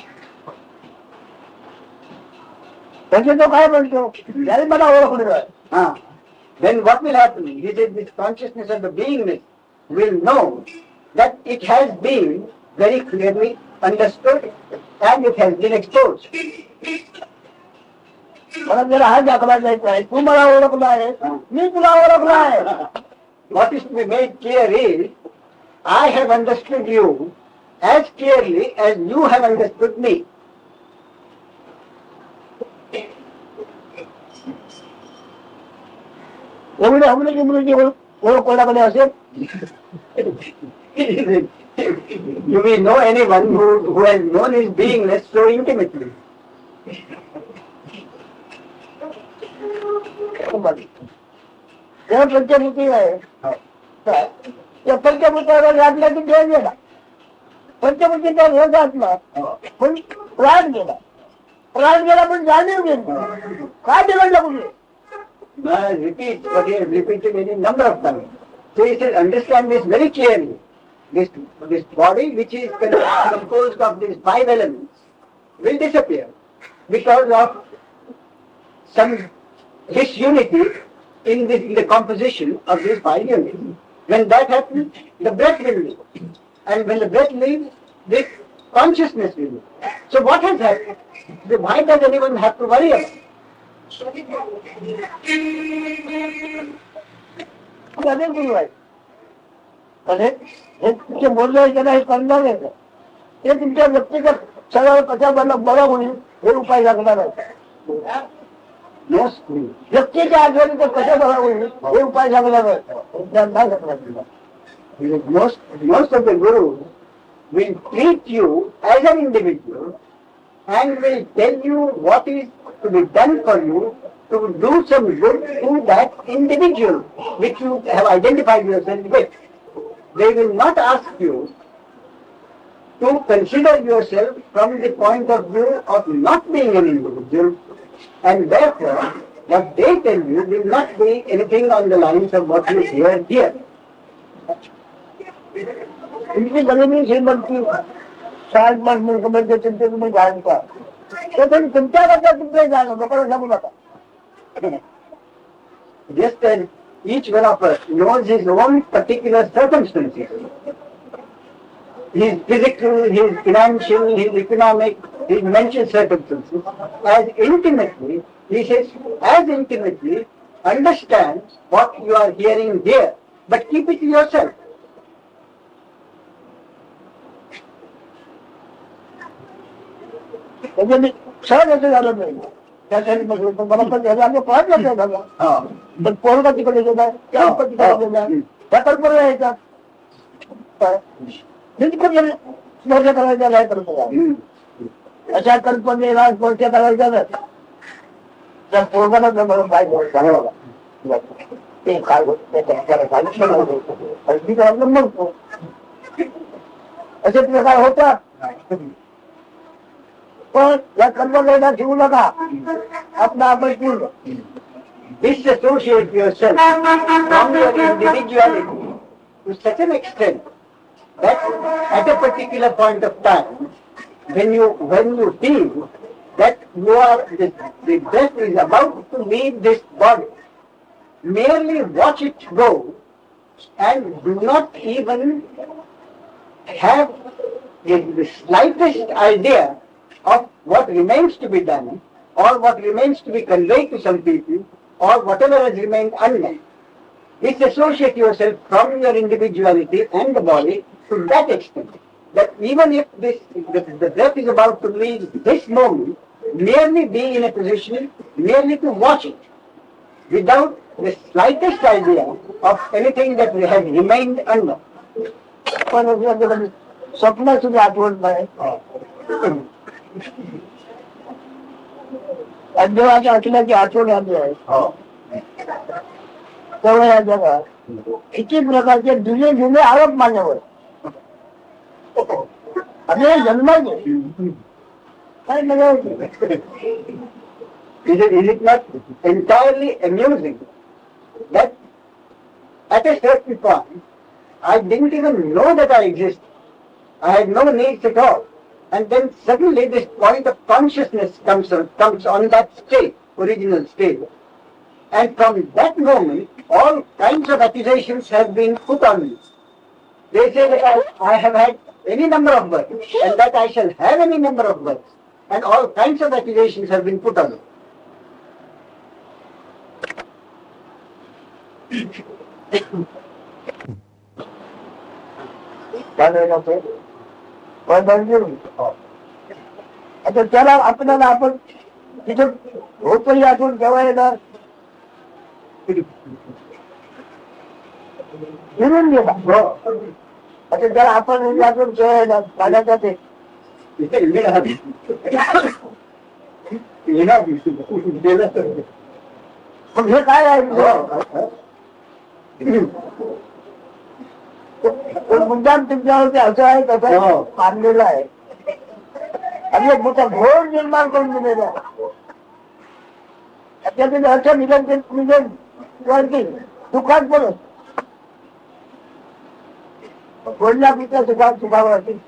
त्याचे तो काय म्हणतो त्याने मला ओळखलं आहे. Then what will happen? He said this consciousness of the beingness will know that it has been very clearly understood and it has been exposed. मला जरा हा दाखला जायचा आहे. तू मला ओळखला आहे, मी तुला ओळखला आहे. What is to be made clear is, I have understood you as clearly as you have understood me. एवढे हमले मुलीची ओळख कोणाकडे असेल. You may know anyone who has known his beingness so intimately. या पंचभूती आहे. त्या पंचभूतावर लागला की देव गेला. पंचभूतीचा भेद आत्मा पण प्राण गेला. प्राण गेला पण जाणीव गेली. काय बिघडलं कुठे? Repeat what he has repeated any number of times. So he says, understand this very clearly. This body which is composed of these five elements will disappear because of some disunity in the composition of these five units. When that happens, the breath will leave. And when the breath leaves, this consciousness will leave. So what has happened? Why does anyone have to worry about it? गुरु आहे. हे बोललं त्याला हे करणार आहे. हे तुमच्या व्यक्तिगत सगळं कशा बरं होईल हे उपाय लागणार आहे. व्यक्तीच्या आठवणी तर कसं बरं होईल हे उपाय लागणार आहे. Most of the gurus will treat you as an individual and will tell you what is to be done for you to do some good to that individual which you have identified yourself with. They will not ask you to consider yourself from the point of view of not being an individual, and therefore what they tell you will not be anything on the lines of what you hear here. इनकी गरीबी श्रीमंत की शायद मन मुल्क में जो चिंतित में जानता तो तुम चिंता करता तुमसे जानो बकरो सब बता Just as each one of us knows his own particular circumstances, his physical, his financial, his economic, his mental circumstances, as intimately, he says, as intimately understand what you are hearing here, but keep it to yourself. सहज ऐसे ज्यादा नहीं जैसे बराबर जैसे आपको पाँच लग जाएगा बट पोल का टिकट देता है क्या उसका टिकट देता है क्या कर पड़ रहेगा बिल्कुल मोर्चा करा जा रहा है कर अच्छा कर पड़ रहा है मोर्चा करा जा रहा है जब पोल का ना बड़ा भाई जाने वाला एक खाल को तेरा खाल को अभी तो नंबर को ऐसे प्रकार होता पर या कर्म लेना क्यों लगा अपना आप पूर्ण Disassociate yourself from your individuality to such an extent that at a particular point of time, when you feel that the breath is about to leave this body, merely watch it go and do not even have the slightest idea of what remains to be done or what remains to be conveyed to some people or whatever has remained undone. Disassociate yourself from your individuality and the body to that extent that even if the breath is about to leave this moment, merely be in a position merely to watch it without the slightest idea of anything that has remained undone. स्वप्न सुद्धा आठवण नाही अध्यवाच्या असल्याची आठवण आली आहे तेव्हा या जगात किती प्रकारचे जुने जुने आरोप माझ्यावर आपल्याला जन्माचे काय मजा होती Is it not entirely amusing that at a certain point I didn't even know that I existed. I had no needs at all. And then suddenly this point of consciousness comes on that state, original state. And from that moment, all kinds of accusations have been put on me. They say that I have had any number of births, and that I shall have any number of births. And all kinds of accusations have been put on me. आता त्याला आपल्याला आपण तिथे होतही आठवण केव्हा येणार फिरून गेला आता त्याला आपण आठवण केव्हा येणार पाण्याचा ते मग हे काय आहे मुद्दाम तुमच्यावरती असं आहे कसं मानलेलं आहे आणि एक मोठा घोर निर्माण करून दिलेला आहे त्यातील असं निघन वरती सुखात पडत बोलल्या पिता सुखावरती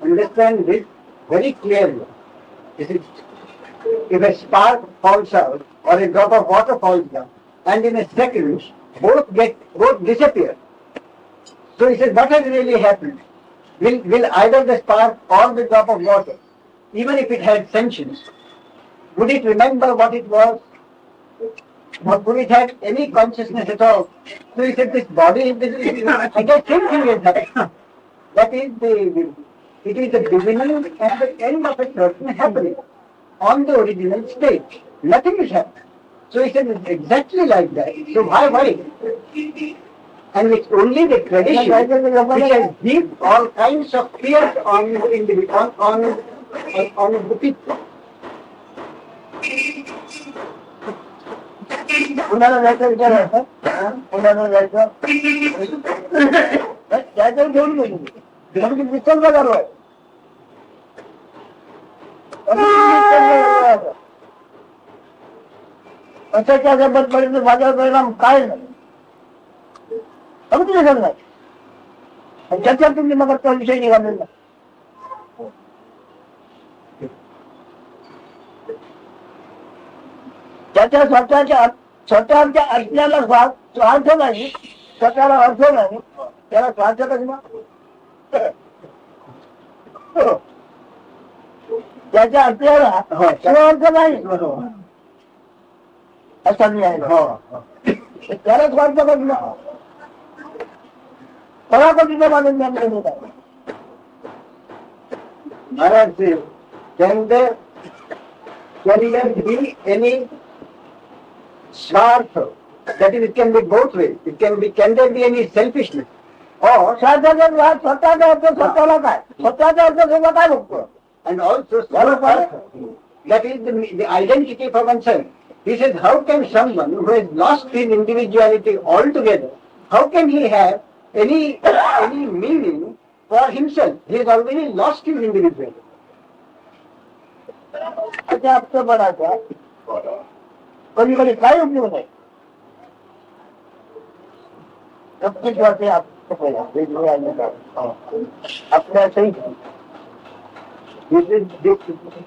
Understand this very clearly. If a spark falls out or a drop of water falls down, and in a second both disappear. So he says, what has really happened? Will either the spark or the drop of water, even if it had sentience, would it remember what it was? Or would it have any consciousness at all? So he said, this body, I guess same thing is happening. That is it is the beginning and the end of a certain happening. on the original state. Nothing is happening. So he said it's exactly like that. So why worry? And it's only the tradition which has heaped all kinds of fears on the individual, on the people. उन्होंने जाकर विचार है, उन्होंने जाकर जाकर जोड़ देंगे, हम किस विचार का कर रहे हैं? अच्छा क्या जब बड़े से बाजार परिणाम काय नहीं, अब तुझे करना है, चर्चा तुमने मगर तो विषय निकाल देना. त्याच्या स्वतःच्या असल्याला स्वार्थ नाही, स्वतःला अर्थ नाही, त्याला स्वार्थ कसला? त्याच्या असल्याला स्वार्थ नाही असा मी आहे, त्याला स्वार्थ कसला? पराकोटीचा मानून ज्ञान होता. महाराज can there be any स्वार्थ? That is, it can be both ways. It can be, can there be any selfishness? Or स्वार्थाचा स्वार्थ स्वतःचा अर्थ स्वतःला काय, स्वतःचा अर्थ स्वतः काय बघतो? And also self-worth, that is the identity for oneself. He says, how can someone who has lost his individuality altogether, how can he have any meaning for himself? He has already lost his individuality. अच्छा आपको बड़ा था, कभी कभी काय उपयोग नहीं, सब कुछ बातें आपको पहला भेजने आने का अपने सही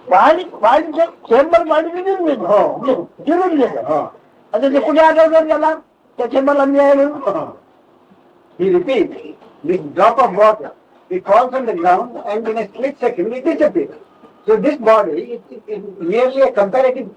बाहर से चेंबर बाहर भी नहीं जरूर लेगा. अच्छा जो कुछ आगे कर चला तो चेंबर लंबी आएगा. He repeats, this drop of water, it falls on the ground and in a split second it disappears. So this body is merely a comparative